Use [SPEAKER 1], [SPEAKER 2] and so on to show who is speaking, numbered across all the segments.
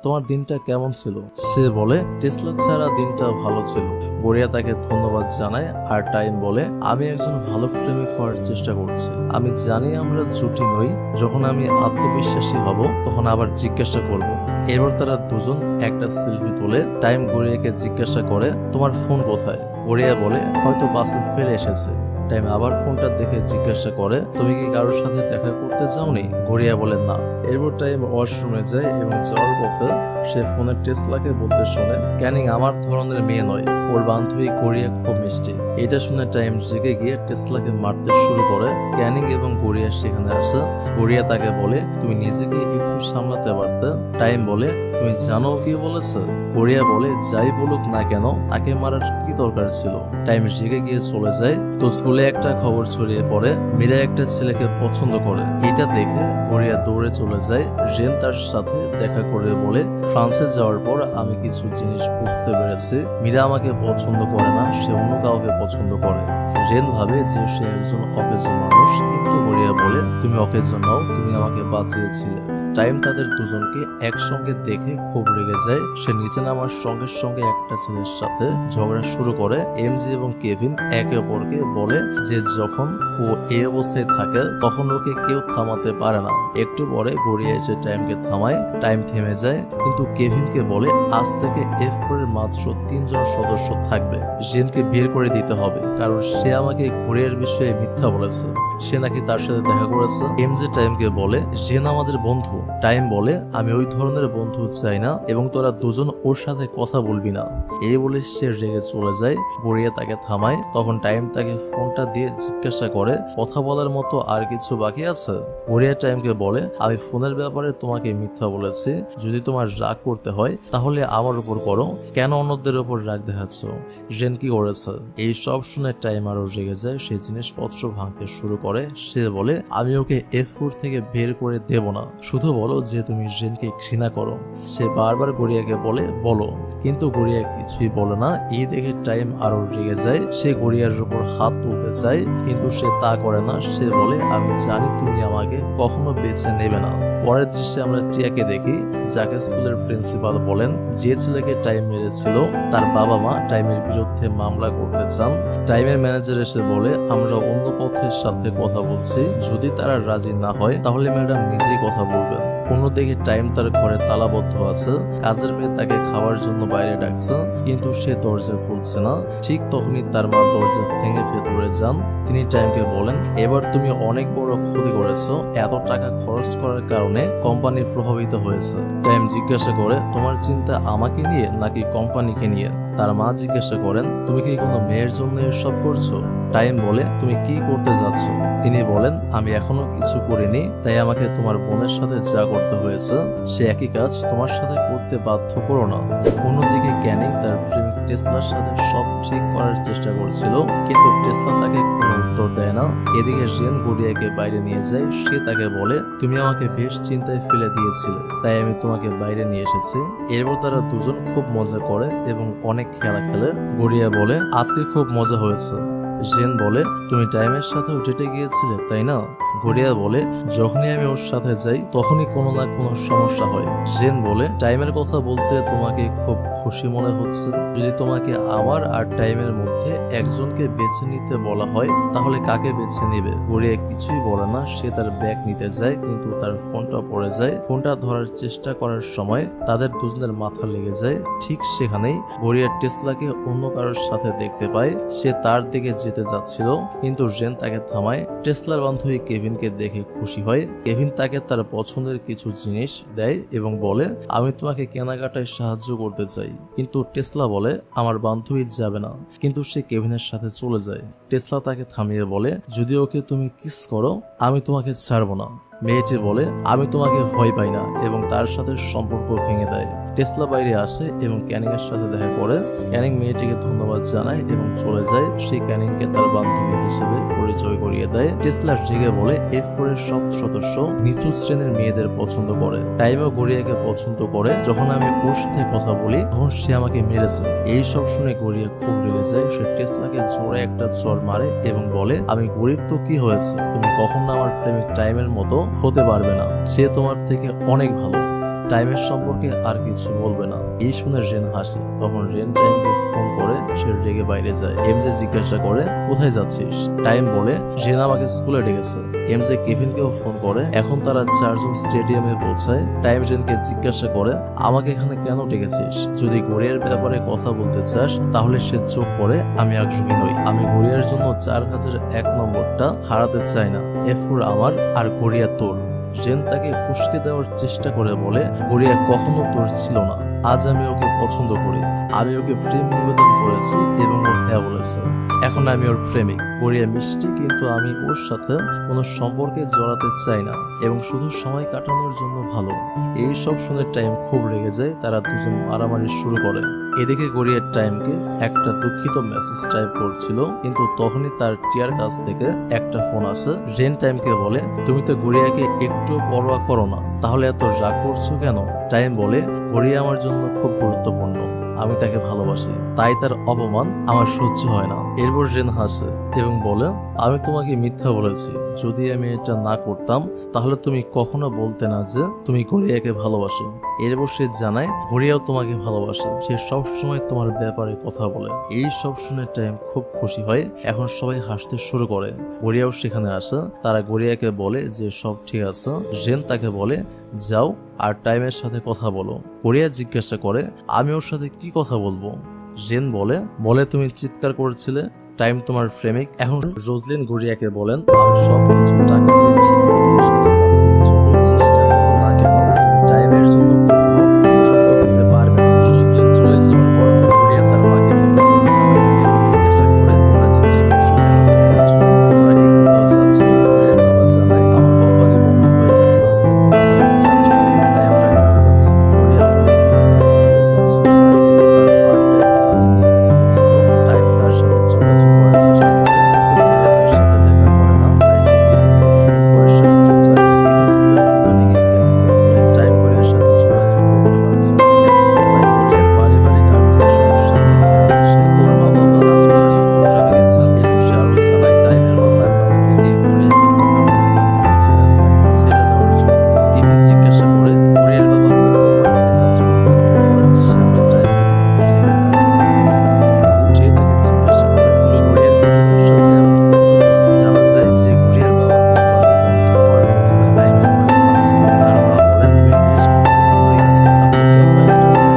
[SPEAKER 1] তোমার দিনটা কেমন ছিল? সে বলে টেসলা ছাড়া দিনটা ভালো ছিল। গড়িয়া তাকে ধন্যবাদ জানায় আর টাইম বলে আমি একজন ভালো প্রেমিক হওয়ার চেষ্টা করছি। আমি জানি আমরা জুটি নই। যখন আমি আত্মবিশ্বাসী হব তখন আবার জিজ্ঞাসা করব। এবার তারা দুজন একটা সেলফি তোলে। টাইম গড়িয়াকে জিজ্ঞাসা করে তোমার ফোন কোথায়? গড়িয়া বলে হয়তো বাসে ফেলে এসেছে। টাইম আবার ফোনটা দেখে জিজ্ঞাসা করে তুমি কি কারোর সাথে দেখা করতে যাওনি? গড়িয়া বলে না। এরপর টাইম ওয়াশরুমে যায় এবং যাওয়ার পথে সে ফোনে টেসলাকে বলতে শোনে ক্যানিং আমার ধরনের মেয়ে নয়, ওর বান্ধবী গড়িয়া খুব মিষ্টি। এটা শুনে টাইম জেগে গিয়ে টেসলাকে মারতে শুরু করে। ক্যানিং এবং গড়িয়া সেখানে আসে। গড়িয়া তাকে বলে তুমি নিজেকে একটু সামলাতে পারতে। টাইম বলে তুমি জানো কি বলেছে? গড়িয়া বলে যাই বলুক না কেন তাকে মারার কি দরকার ছিল? টাইম জেগে গিয়ে চলে যায়। তো স্কুলে একটা খবর ছড়িয়ে পড়ে মীরা একটা ছেলেকে পছন্দ করে। এটা দেখে গড়িয়া দৌড়ে চলে যায়। রেন তার সাথে দেখা করে বলে ফ্রান্সে যাওয়ার পর আমি কিছু জিনিস বুঝতে পেরেছি। মীরা আমাকে পছন্দ করে না, সে অন্য কাউকে পছন্দ করে। রেন ভাবে যে সে একজন অকেজন মানুষ, কিন্তু গড়িয়া বলে তুমি অকেজন নও, তুমি আমাকে বাঁচিয়েছিলে। টাইম তাদের দুজনকে একসঙ্গে দেখে খুব রেগে যায়। সে নিচে নামার সঙ্গে সঙ্গে একটা ছেলের সাথে ঝগড়া শুরু করে। এমজি এবং কেভিন একে অপরকে বলে যে যখন ও এই অবস্থায় থাকে তখন ওকে কেউ থামাতে পারে না। একটু পরে গড়িয়ে এসে টাইমকে থামায়। টাইম থেমে যায়, কিন্তু কেভিনকে বলে আজ থেকে F4 এর মাত্র 3 জন সদস্য থাকবে। জেনকে বের করে দিতে হবে, কারণ সে আমাকে গড়িয়ার বিষয়ে মিথ্যা বলেছে। সে নাকি তার সাথে দেখা করেছে। এমজে টাইমকে বলে জেন আমাদের বন্ধু। টাইম বলে আমি ওই ধরনের বন্ধু চাই না এবং তোরা দুজন ওর সাথে কথা বলবি না। এই বলে সে রেগে চলে যায়। গড়িয়া তাকে থামায়। তখন টাইম তাকে ফোনটা দিয়ে জিজ্ঞাসা করে কথা বলার মতো আর কিছু বাকি আছে? গড়িয়া টাইমকে বলে আমি ফোনের ব্যাপারে তোমাকে মিথ্যা বলেছি। যদি তোমার রাগ করতে হয় তাহলে আমার উপর করো, কেন অন্যদের উপর রাগ দেখাচ্ছ? জেন কি করেছে? এই সব শুনে টাইম আরো রেগে যায়। সে জিনিসপত্র ভাঙতে শুরু করে। সে বলে আমি ওকে F4 থেকে বের করে দেব না, শুধু বলো যে তুমি জেনকে ঘৃণা করো। সে বারবার গড়িয়াকে বলে বলো, কিন্তু গড়িয়া কিছুই বলে না। এই দেখে টাইম আরো রেগে যায়। সে গড়িয়ার উপর হাত তুলতে চায়, কিন্তু সে তা করে না। সে বলে আমি জানি তুমি আমাকে কখনো বেছে নেবে না। পরের দৃশ্যে আমরা টিয়াকে দেখি, যাকে স্কুলের প্রিন্সিপাল বলেন। যে ছেলেকে টাইম মেরেছিল তার বাবা মা টাইমের বিরুদ্ধে মামলা করতে চান। টাইমের ম্যানেজার এসে বলে আমরা অন্য পক্ষের সাথে কথা বলছি, যদি তারা রাজি না হয় তাহলে ম্যাডাম নিজেই কথা বলবেন। অন্যদিকে টাইম তার ঘরে তালাবদ্ধ আছে। কাজের মেয়ে তাকে খাওয়ার জন্য বাইরে ডাকছে, কিন্তু সে দরজা খুলছে না। ঠিক তখনই তার মা দরজা ভেঙে ভেতরে যান। তিনি টাইমকে বলেন এবার তুমি অনেক বড় ক্ষতি করেছো, এত টাকা খরচ করার কারণে কোম্পানি প্রভাবিত হয়েছে। টাইম জিজ্ঞাসা করে তোমার চিন্তা আমাকে নিয়ে নাকি কোম্পানিকে নিয়ে? তার মা জিজ্ঞাসা করেন তুমি কি কোনো মেয়ের জন্য এসব করছো? টাইম বলে তুমি কি করতে যাচ্ছ? তিনি বলেন আমি এখনো কিছু করিনি, তাই আমাকে তোমার বোনের সাথে যা করতে হয়েছে সে একই কাজ তোমার সাথে করতে বাধ্য করো না। অন্যদিকে ক্যানিং তার প্রেমিক টেসলার সাথে সব ঠিক করার চেষ্টা করছিল, কিন্তু টেসলা তাকে কোনো উত্তর দেয় না। এদিকে জেন গড়িয়াকে বাইরে নিয়ে যায়। সে তাকে বলে তুমি আমাকে বেশ চিন্তায় ফেলে দিয়েছিলে, তাই আমি তোমাকে বাইরে নিয়ে এসেছি। এরপর তারা দুজন খুব মজা করে এবং অনেক খেলা খেলে। গড়িয়া বলে আজকে খুব মজা হয়েছে। জেন বলে তুমি টাইমের সাথে ডেটে গিয়েছিলে তাই না? গড়িয়া বলে যখনই আমি ওর সাথে যাই তখনই কোনো না কোনো সমস্যা হয়। জেন বলে টাইমের কথা বলতে তোমাকে খুব খুশি মনে হচ্ছে। যদি তোমাকে আমার আর টাইমের মধ্যে একজনকে বেছে নিতে বলা হয় তাহলে কাকে বেছে নেবে? গড়িয়া কিছুই বলে না। সে তার ব্যাগ নিতে যায়, কিন্তু তার ফোনটা পড়ে যায়। ফোনটা ধরার চেষ্টা করার সময় তাদের দুজনের মাথা লেগে যায়। ঠিক সেখানেই গড়িয়া টেসলাকে অন্য কারোর সাথে দেখতে পায়। সে তার দিকে যেতে যাচ্ছিল, কিন্তু জেন তাকে থামায়। টেসলার বান্ধবী কেভিনকে দেখে খুশি হয়। কেভিন তাকে তার পছন্দের কিছু জিনিস দেয় এবং বলে আমি তোমাকে কেনাকাটায় সাহায্য করতে চাই। কিন্তু টেসলা বলে আমার বান্ধবী যাবে না, কিন্তু সে কেভিনের সাথে চলে যায়। টেসলা তাকে থামিয়ে বলে যদি ওকে তুমি কিস করো আমি তোমাকে ছাড়বো না। মেয়েটি বলে আমি তোমাকে ভয় পাই না এবং তার সাথে সম্পর্ক ভেঙে দেয়। টেসলা বাইরে আসে এবং ক্যানিং এর সাথে দেখা করে। ক্যানিং মেয়েটিকে ধন্যবাদ জানায় এবং চলে যায়। সে ক্যানিংকে তার বান্ধবী হিসেবে পরিচয় করিয়ে দেয়। টেসলা রেগে বলে F4 এর সব সদস্য নিচু শ্রেণীর মেয়েদের পছন্দ করে। টাইমও গড়িয়াকে পছন্দ করে। যখন আমি ওর সাথে কথা বলি তখন সে আমাকে মেরেছে। এই সব শুনে গড়িয়া খুব রেগে যায়। সে টেসলাকে জোরে একটা চড় মারে এবং বলে আমি গরিব তো কি হয়েছে, তুমি কখনো আমার প্রেমিক টাইমের মতো হতে পারবে না, সে তোমার থেকে অনেক ভালো। টাইমের সম্পর্কে আর কিছু বলবে না। এই শুনে রেন হাসে। তখন রেন টাইমকে ফোন করে সে রেগে বাইরে যায়। এমজে জিজ্ঞাসা করে কোথায় যাচ্ছিস? টাইম বলে রেন আমাকে স্কুলে ডেকেছে। এমজে কেভিনকেও ফোন করে। এখন তারা চারজন স্টেডিয়ামে পৌঁছায়। টাইম রেনকে জিজ্ঞাসা করে আমাকে এখানে কেন ডেকেছিস? যদি গড়িয়ার ব্যাপারে কথা বলতে চাস তাহলে সে চোখ করে আমি আগ্রহী নই। আমি গড়িয়ার জন্য 4001 নম্বরটা হারাতে চাই না। এরপর আমার আর গড়িয়া তোর। রেন তাকে উস্কে দেওয়ার চেষ্টা করে বলে গড়িয়া কখনো তোর ছিল না। আজ আমি ওকে পছন্দ করি। আমি ওকে প্রেম নিবেদন করেছি এবং ও হ্যাঁ বলেছে। এখন আমি ওর প্রেমিক। গড়িয়া মিষ্টি, কিন্তু আমি ওর সাথে কোনো সম্পর্কে জড়াতে চাই না এবং শুধু সময় কাটানোর জন্য ভালো। এই সব শুনে টাইম খুব রেগে যায়। তারা দুজন মারামারি শুরু করে। এদিকে গড়িয়ার টাইমকে একটা দুঃখিত মেসেজ টাইপ করছিল, কিন্তু তখনই তার টিয়ার কাছ থেকে একটা ফোন আসে। রেন টাইমকে বলে তুমি তো গড়িয়াকে একটু পরোয়া করো না, তাহলে এত রাগ করছো কেন? টাইম বলে গড়িয়া আমার জন্য খুব গুরুত্বপূর্ণ। আমি তাকে ভালোবাসি, তাই তার অপমান আমার সহ্য হয় না। এরপর রেন হাসে এবং বলে আমি তোমাকে মিথ্যা বলেছি। যদি আমি এটা না করতাম তাহলে তুমি কখনো বলতে না যে তুমি গড়িয়াকে ভালোবাসো। এরপর সে জানায় গড়িয়াও তোমাকে ভালোবাসে। সে সবসময় তোমার ব্যাপারে কথা বলে। এই সব শুনে টাইম খুব খুশি হয়। এখন সবাই হাসতে শুরু করে। গড়িয়াও সেখানে আসে। তারা গড়িয়াকে বলে যে সব ঠিক আছে। রেন তাকে বলে যাও আর টাইমের সাথে কথা বলো। গড়িয়া জিজ্ঞাসা করে আমি ওর সাথে কি কথা বলবো? রেন বলে তুমি চিৎকার করেছিলে টাইম তোমার প্রেমিক। এখন রোজলিন গড়িয়াকে বলেন আমি সবকিছু টাকা দিয়ে ঠিক করতে এসেছিলাম। তুমি যতই চেষ্টা করো না কেন টাইমের জন্য কখনো যুদ্ধ করতে পারবে না। রোজলিন চলে যাওয়ার পর গড়িয়া তার মাকে জিজ্ঞাসা করে তোমরা জিনিসপত্র কেন বের করছো? তোমরা কি কোথাও যাচ্ছ? গড়িয়ার বাবা জানায় আমার কোম্পানি বন্ধ হয়ে গেছে এবং আমাদের চাকরি তাই আমরা গ্রামে যাচ্ছি। গড়িয়া বলে তুমি স্কুলে যাচ্ছ না এবং তার পার্ট টাইম কাজ নিয়ে ব্যস্ত ছিল। টাইম তার সাথে যোগাযোগ করার চেষ্টা করে, কিন্তু গড়িয়া তার সাথে দেখা করে না। তাই সে কেভিনকে ফোন করে সাহায্য চায়। কেভিনকে বলে টাইম গড়িয়ার সাথে যোগাযোগ করতে পারছে না। কেভিন জানায় গড়িয়ার পারিবারিক আর্থিক সমস্যার মধ্যে আছে সে। ওর মা বাবা কাজ করার জন্য গ্রামে গেছেন। এরপর সে আরো জানায় টাইমের মা তার বাড়িতে গিয়ে গড়িয়াকে টাকা প্রস্তাব করেছিলেন তাকে ছেড়ে দেওয়ার জন্য। কেভিন জিজ্ঞাসা করে গড়িয়ার বাবা কোন কোম্পানিতে কাজ করতেন? পরের দৃশ্যে আমরা টাইমকে খুঁজতে গিয়ে তার বাবার কাছে যেতে দেখি। সে তাকে জিজ্ঞাসা করে তুমি গড়িয়ার পরিবারের সাথে এমন কি করতে? জানা যায় যে গড়িয়ার বাবার কোম্পানি বন্ধ হওয়ার পিছনে টাইমের ভয় আছে। তার মা বলেন তুমি বেশ বুদ্ধিমান হয়ে গেছো। আপনাকে আল্লাহ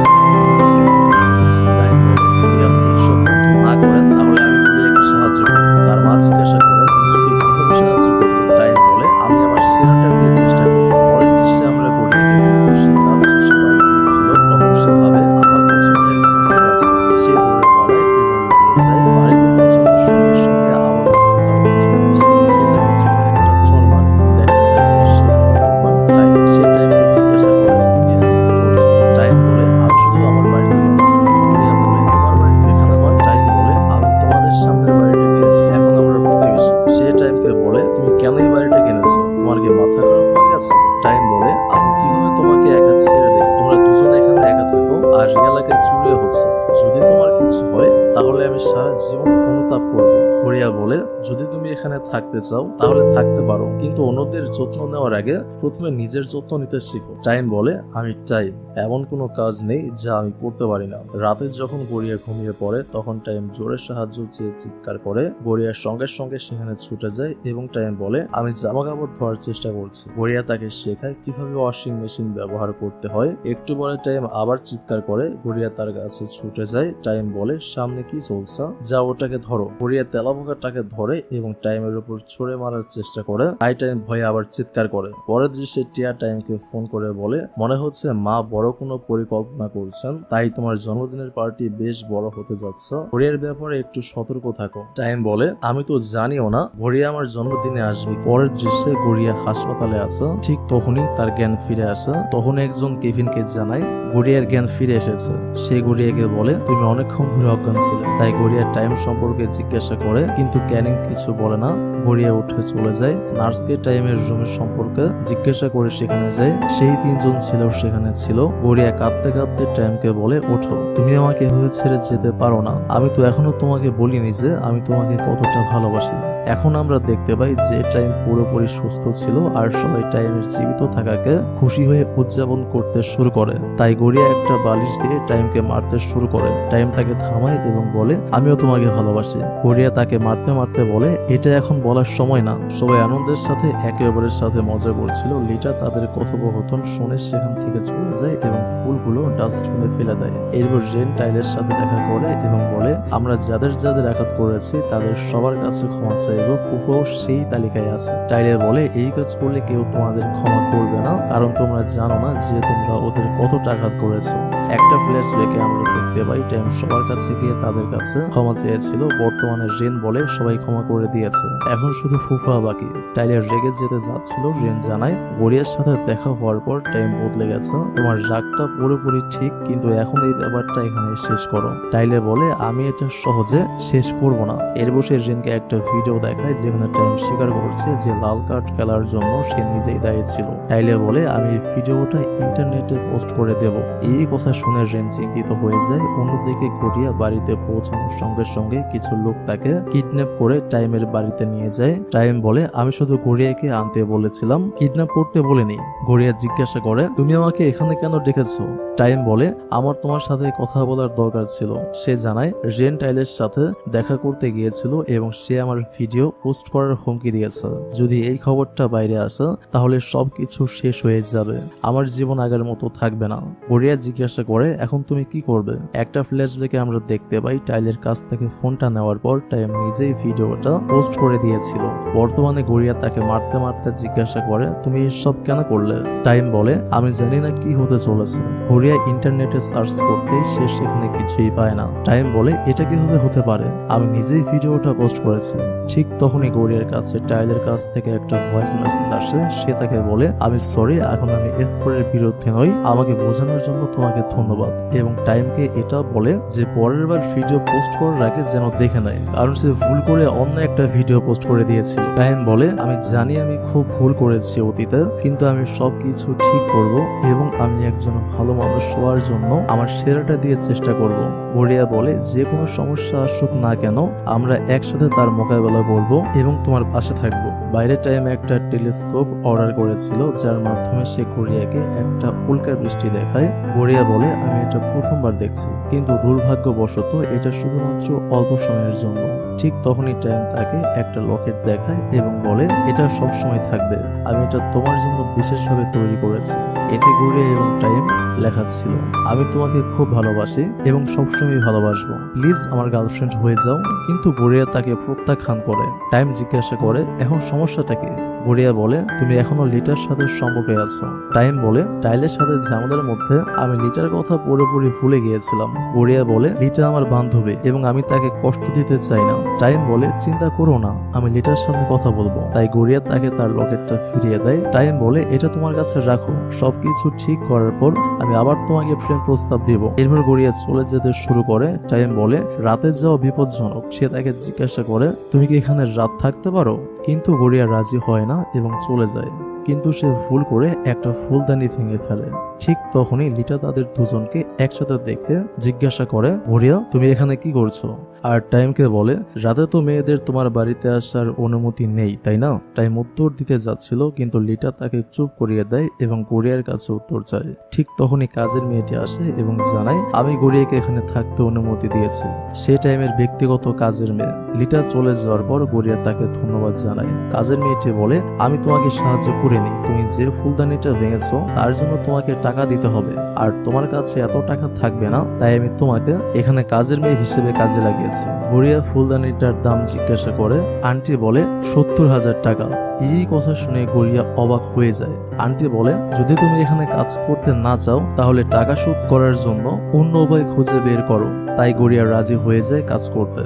[SPEAKER 1] একটা টাইম বলে যদি আপনি এসব বন্ধ না করেন তাহলে আমি গড়িয়াকে সাহায্য করব। তার মা জিজ্ঞাসা করে তুমি ওকে কিভাবে সাহায্য করবে? টাইম বলে আমি আমার সেরাটা দিয়ে চেষ্টা করব। পরের দৃশ্যে আমরা গড়িয়াকে দেখি সে কাজ শেষে বাড়ি ফিরছিল। তখন সে ভাবে আমার পিছনে একজন চোর আছে। সে দৌড়ে পালায় এবং লুকিয়ে যায়। বাড়িতে পৌঁছানোর সঙ্গে সঙ্গে আবার তার পিছনে আসে। সে তাকে চোরে একটা চোর মারে। দেখা যায় যে সে কেউ নয়, টাইম। সে টাইমকে জিজ্ঞাসা করে তুমি এখানে কি করছো? টাইম বলে আমি শুধু আমার বাড়িতে যাচ্ছি। গড়িয়া বলে তোমার বাড়ি তো এখানে নয়। টাইম বলে আমি তোমাদের সামনের বাড়িটা কিনেছি, এখন আমরা প্রতিবেশী। সে টাইমকে বলে তুমি কেন এই বাড়িটা কিনেছো? তোমার কি মাথা খারাপ হয়ে গেছে? টাইম বলে আমি কিভাবে তোমাকে একা ছেড়ে দেই? তোমরা দুজন এখানে একা থাকো আর এই এলাকায় চুরি হচ্ছে। যদি তোমার কিছু হয় তাহলে আমি সারা জীবন অনুতাপ করব। গড়িয়া বলে যদি তুমি এখানে থাকতে চাও তাহলে থাকতে পারো, কিন্তু অন্যদের যত্ন নেওয়ার আগে প্রথমে নিজের যত্ন নিতে শিখো। টাইম বলে আমি টাইম, এমন কোনো কাজ নেই যা আমি করতে পারি না। রাতে যখন গড়িয়া ঘুমিয়ে পড়ে তখন টাইম জোরে সাহায্য চেয়ে চিৎকার করে। গড়িয়ার সঙ্গে সঙ্গে সেখানে ছুটে যায় এবং টাইম বলে আমি জামা কাপড় ধোয়ার চেষ্টা করছি। গড়িয়া তাকে শেখায় কিভাবে ওয়াশিং মেশিন ব্যবহার করতে হয়। একটু পরে টাইম আবার চিৎকার করে। গড়িয়া তার কাছে ছুটে যায়। টাইম বলে সামনে কি চলছে? যা ওটাকে ধরো। গড়িয়া তেলাপোকাটাকে ধরে এবং টাইমের উপর ছুঁড়ে মারার চেষ্টা করে। তাই টাইম ভয়ে আবার চিৎকার করে। পরের দৃশ্যে টিয়া টাইমকে ফোন করে বলে মনে হচ্ছে মা বড় কোনো পরিকল্পনা করছেন, তাই তোমার জন্মদিনের পার্টি বেশ বড় হতে যাচ্ছে। গড়িয়ার ব্যাপারে একটু সতর্ক থাকো। টাইম বলে আমি তো জানিও না গড়িয়া আমার জন্মদিনে আসবে। পরের দৃশ্যে গড়িয়া হাসপাতালে আছে। ঠিক তখনই তার জ্ঞান ফিরে আসে। তখন একজন কেভিনকে জানায় গড়িয়ার জ্ঞান ফিরে এসেছে। সে গড়িয়াকে বলে তুমি অনেকক্ষণ ধরে অজ্ঞান ছিলে। তাই গড়িয়ার টাইম সম্পর্কে জিজ্ঞাসা করে, কিন্তু ক্যানিং কিছু বলে না। গড়িয়া উঠে চলে যায়। নার্সকে টাইমের রুমের সম্পর্কে জিজ্ঞাসা করে সেখানে যায়। সেই তিনজন ছেলেও সেখানে ছিল। গড়িয়া কাঁদতে কাঁদতে টাইমকে বলে ওঠো, তুমি আমাকে এভাবে ছেড়ে যেতে পারো না। আমি তো এখনো তোমাকে বলিনি যে আমি তোমাকে কতটা ভালোবাসি। এখন আমরা দেখতে পাই যে টাইম পুরোপুরি সুস্থ ছিল আর সবাই টাইমের জীবিত থাকাকে খুশি হয়ে উদযাপন করতে শুরু করে। তাই গড়িয়া একটা বালিশ দিয়ে টাইমকে মারতে শুরু করে। টাইম তাকে থামায় এবং বলে আমিও তোমাকে ভালোবাসি। গড়িয়া তাকে মারতে মারতে বলে এটা এখন বলার সময় না। সবাই আনন্দের সাথে একে অপরের সাথে মজা করছিল। লিটা তাদের কথোপকথন শুনে সেখান থেকে চলে যায় এবং ফুলগুলো ডাস্টবিনে ফেলে দেয়। এরপর রেন টাইলের সাথে দেখা করে এবং বলে আমরা যাদের যাদের আঘাত করেছি তাদের সবার কাছে ক্ষমা চাইব। ফুফুও সেই তালিকায় আছে। টাইলার বলে এই কাজ করলে কেউ তোমাদের ক্ষমা করবে না, কারণ তোমরা জানো না যে তোমরা ওদের কতটা আঘাত করেছো। একটা ফ্ল্যাশব্যাকে আমরা দেখতে পাই টাইম সবার কাছে গিয়ে তাদের কাছে ক্ষমা চেয়েছিল। বর্তমানে রেন বলে সবাই ক্ষমা করে দিয়েছে, এখন শুধু ফুফা বাকি। টাইলার রেগে যেতে যাচ্ছিল, রেন জানায় গড়িয়ার সাথে দেখা হওয়ার পর টাইম বদলে গেছে। তোমার রাগটা পুরোপুরি ঠিক, কিন্তু এখন এই ব্যাপারটা এখানে শেষ করো। টাইলার বলে আমি এটা সহজে শেষ করব না। এর বসে রেনকে একটা ভিডিও দেখায় যেখানে টাইম স্বীকার করছে যে লাল কার্ড খেলার জন্য সে নিজেই দায়ী ছিল। টাইলার বলে আমি এই ভিডিওটা ইন্টারনেটে পোস্ট করে দেব। এই কথা শুনে রেন চিন্তিত হয়ে যায়। অন্যদিকে গড়িয়া বাড়িতে পৌঁছানোর সঙ্গে সঙ্গে কিছু লোক তাকে কিডন্যাপ করে টাইমের বাড়িতে নিয়ে যায়। টাইম বলে আমি শুধু গড়িয়াকে আনতে বলেছিলাম, কিডন্যাপ করতে বলিনি। গড়িয়া জিজ্ঞাসা করে তুমি আমাকে এখানে কেন ডেকেছো? টাইম বলে আমার তোমার সাথে কথা বলার দরকার ছিল। সে জানায় রেন টাইলের সাথে দেখা করতে গিয়েছিল এবং সে আমার ভিডিও পোস্ট করার হুমকি দিয়েছে। যদি এই খবরটা বাইরে আসে তাহলে সবকিছু শেষ হয়ে যাবে, আমার জীবন আগের মতো থাকবে না। গড়িয়া জিজ্ঞাসা করে এখন তুমি কি করবে? একটা ফ্ল্যাশব্যাকে আমরা দেখতে পাই টাইলের কাছ থেকে ফোনটা নেওয়ার পর টাইম নিজেই ভিডিওটা পোস্ট করে দিয়েছিল। বর্তমানে গড়িয়া তাকে মারতে মারতে জিজ্ঞাসা করে তুমি এসব কেন করলে? টাইম বলে আমি জানি না কি হতে চলেছে। গড়িয়া ইন্টারনেটে সার্চ করতেই সে সেখানে কিছুই পায় না। টাইম বলে এটা কিভাবে হতে পারে? আমি নিজেই ভিডিওটা পোস্ট করেছি। ঠিক তখনই গড়িয়ার কাছে টাইলের কাছ থেকে একটা ভয়েস মেসেজ আসে। সে তাকে বলে আমি সরি, এখন আমি F4 এর বিরুদ্ধে নই, আমাকে বোঝানোর জন্য তোমাকে ধন্যবাদ। এবং টাইমকে এটা বলে যে পরের বার ভিডিও পোস্ট করার আগে যেন দেখে নেয়, কারণ সে ভুল করে অন্য একটা ভিডিও পোস্ট করে দিয়েছিল। টাইম বলে আমি জানি আমি খুব ভুল করেছি অতীতে, কিন্তু আমি সবকিছু ঠিক করব এবং আমি একজন ভালো মানুষ হওয়ার জন্য আমার সেরাটা দিয়ে চেষ্টা করব। গড়িয়া বলে যে কোনো সমস্যা আসুক না কেন আমরা একসাথে তার মোকাবেলা করব এবং তোমার পাশে থাকব। বাইরে টাইম একটা টেলিস্কোপ অর্ডার করেছিল যার মাধ্যমে সে গড়িয়াকে একটা উল্কা বৃষ্টি দেখায়। গড়িয়া বলে আমি এটা প্রথমবার দেখছি, কিন্তু দুর্ভাগ্যবশত এটা শুধুমাত্র অল্প সময়ের জন্য। ঠিক তখনই টাইম তাকে একটা লকেট দেখায় এবং বলে এটা সবসময় থাকবে, আমি এটা তোমার জন্য বিশেষভাবে তৈরি করেছি। এতে গড়িয়া এবং টাইম লেখা ছিল আমি তোমাকে খুব ভালোবাসি এবং সবসময় ভালোবাসবো, প্লিজ আমার গার্লফ্রেন্ড হয়ে যাও। কিন্তু গড়িয়া তাকে প্রত্যাখ্যান করে। টাইম জিজ্ঞাসা করে এখন সমস্যাটা কি? গড়িয়া বলে তুমি এখনো লিটার সাথে সম্পর্কে আছো। টাইম বলে টাইলের সাথে ঝামেলার মধ্যে আমি লিটার কথা পুরোপুরি ভুলে গিয়েছিলাম। গড়িয়া বলে লিটা আমার বান্ধবী এবং আমি তাকে কষ্ট দিতে চাই না। টাইম বলে চিন্তা করো না, আমি লিটার সাথে কথা বলবো। তাই গড়িয়া তাকে তার লকেটটা ফিরিয়ে দেয়। টাইম বলে এটা তোমার কাছে রাখো, সবকিছু ঠিক করার পর আমি আবার তোমাকে প্রেম প্রস্তাব দিব। এরপর গড়িয়া চলে যেতে শুরু করে। টাইম বলে রাতে যাওয়া বিপজ্জনক। সে তাকে জিজ্ঞাসা করে তুমি কি এখানে রাত থাকতে পারো? কিন্তু গড়িয়া রাজি হয় না এবং চলে যায়। কিন্তু সে ভুল করে একটা ফুলদানি ভেঙে ফেলে। ঠিক তখনই লিটা তাদের দুজনকে একসাথে দেখে জিজ্ঞাসা করে গড়িয়া তুমি এখানে কি করছো? আর টাইমকে বলে রাতে তো মেয়েদের তোমার বাড়িতে আসার অনুমতি নেই, তাই না? টাইম উত্তর দিতে যাচ্ছিল, কিন্তু লিটা তাকে চুপ করিয়ে দেয় এবং গড়িয়ার কাছে উত্তর চায়। ঠিক তখনই কাজের মেয়েটি আসে এবং জানায় আমি গড়িয়াকে এখানে থাকতে অনুমতি দিয়েছি, সে টাইমের ব্যক্তিগত কাজের মেয়ে। লিটা চলে যাওয়ার পর গড়িয়া তাকে ধন্যবাদ জানায়। কাজের মেয়েটি বলে আমি তোমাকে সাহায্য করিনি, তুমি যে ফুলদানিটা ভেঙেছো তার জন্য তোমাকে টাকা দিতে হবে, আর তোমার কাছে এত টাকা থাকবে না, তাই আমি তোমাকে এখানে কাজের মেয়ে হিসেবে কাজে লাগিয়েছি। গড়িয়া ফুলদানিটার দাম জিজ্ঞাসা করে। আন্টি বলে 70,000 টাকা। এই কথা শুনে গড়িয়া অবাক হয়ে যায়। আন্টি বলে যদি তুমি এখানে কাজ করতে না চাও তাহলে টাকা শোধ করার জন্য অন্য উপায় খুঁজে বের করো। তাই গড়িয়া রাজি হয়ে যায় কাজ করতে।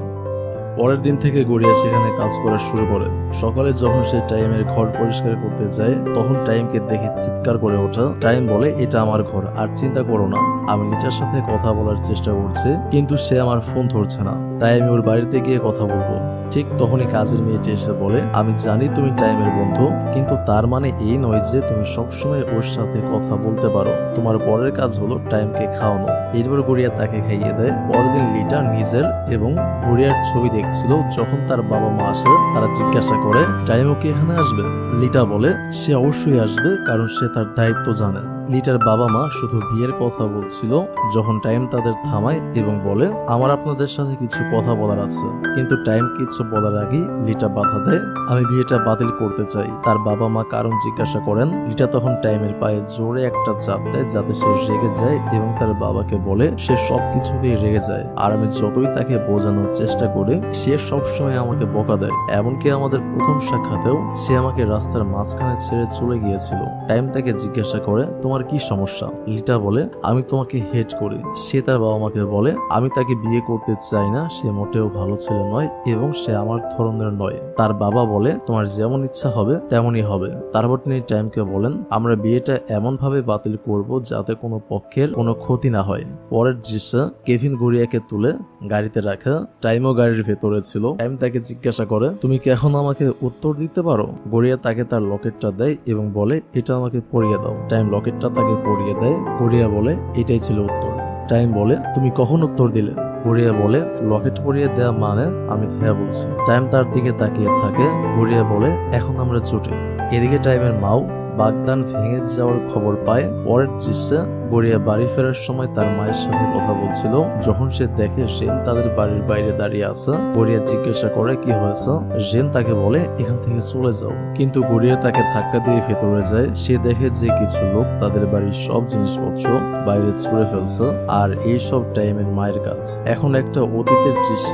[SPEAKER 1] পরের দিন থেকে গড়িয়া সেখানে কাজ করা শুরু করে। সকালে যখন সে টাইমের ঘর পরিষ্কার করতে যায় তখন টাইমকে দেখে চিৎকার করে ওঠে। টাইম বলে এটা আমার ঘর, আর চিন্তা করো না, আমি লিটার সাথে কথা বলার চেষ্টা করছি কিন্তু সে আমার ফোন ধরছে না। তাই আমি ওর বাড়িতে গিয়ে কথা বলবো। ঠিক তখনই কাজের মেয়েটি এসে বলে, আমি জানি তুমি টাইমের বন্ধু, কিন্তু তার মানে এই নয় যে তুমি সবসময় ওর সাথে কথা বলতে পারো। তোমার পরের কাজ হলো টাইমকে খাওয়ানো। এরপর গড়িয়া তাকে খাইয়ে দেয়। পরের দিন লিটা নিজের এবং গড়িয়ার ছবি দেখছিল। যখন তার বাবা মা আসে, তারা জিজ্ঞাসা করে টাইমও কি এখানে আসবে? লিটা বলে সে অবশ্যই আসবে, কারণ সে তার দায়িত্ব জানে। লিটার বাবা মা শুধু বিয়ের কথা বলছিল যখন টাইম তাদের থামায় এবং বলে, আমার আপনাদের সাথে কিছু কথা বলার আছে। কিন্তু টাইম কিছু বলার আগেই লিটা বাধা দেয়, আমি বিয়েটা বাতিল করতে চাই। তার বাবা মা কারণ জিজ্ঞাসা করেন। লিটা তখন টাইমের পায়ে জোরে একটা চাপ দেয় যাতে সে রেগে যায় এবং তার বাবাকে বলে সে সবকিছুতেই রেগে যায়, আর আমি যতই তাকে বোঝানোর চেষ্টা করি সে সবসময় আমাকে বকা দেয়। এমনকি আমাদের প্রথম সাক্ষাতেও সে আমাকে রাস্তার মাঝখানে ছেড়ে চলে গিয়েছিল। টাইম তাকে জিজ্ঞাসা করে, তোমার কি সমস্যা? লিটা বলে, আমি তোমাকে হেট করি। সে তার বাবা মাকে বলে, আমি তাকে বিয়ে করতে চাই না, সে মোটেও ভালো ছেলে নয় এবং সে আমার ধরনের নয়। তার বাবা বলে, তোমার যেমন ইচ্ছা হবে তেমনই হবে। তারপর তিনি টাইমকে বলেন, আমরা বিয়েটা এমন ভাবে বাতিল করব যাতে কোনো পক্ষের কোনো ক্ষতি না হয়। পরের দৃশ্যে কেভিন গড়িয়াকে তুলে গাড়িতে রাখা। টাইমও গাড়ির ভেতরে ছিল। টাইম তাকে জিজ্ঞাসা করে, তুমি কি এখন আমাকে উত্তর দিতে পারো? গড়িয়া তাকে তার লকেটটা দেয় এবং বলে, এটা আমাকে পরিয়ে দাও। টাইম লকেটটা তাকে পরিয়ে দেয়। গড়িয়া বলে, এটাই ছিল উত্তর। টাইম বলে, তুমি কখন উত্তর দিলে? গড়িয়া বলে, লকেট পরিয়ে দেওয়া মানে আমি হ্যাঁ বলছি। টাইম তার দিকে তাকিয়ে থাকে। গড়িয়া বলে, এখন আমরা জুটি। এদিকে টাইমের মাও বাগদান ভেঙে যাওয়ার খবর পায়। পরের দৃশ্যে গড়িয়া বাড়ি ফেরার সময় তার মায়ের সাথে কথা বলছিল। যখন সে দেখে জেন তাদের বাড়ির বাইরে দাঁড়িয়ে আছে, গড়িয়া জিজ্ঞাসা করে কি হয়েছে। জেন তাকে বলে, এখান থেকে চলে যাও। কিন্তু গড়িয়া তাকে ধাক্কা দিয়ে ভেতরে যায়। সে দেখে যে কিছু লোক তাদের বাড়ির সব জিনিসপত্র বাইরে ছুঁড়ে ফেলছে, আর এই সব টাইমের মায়ের কাজ। এখন একটা অতীতের দৃশ্য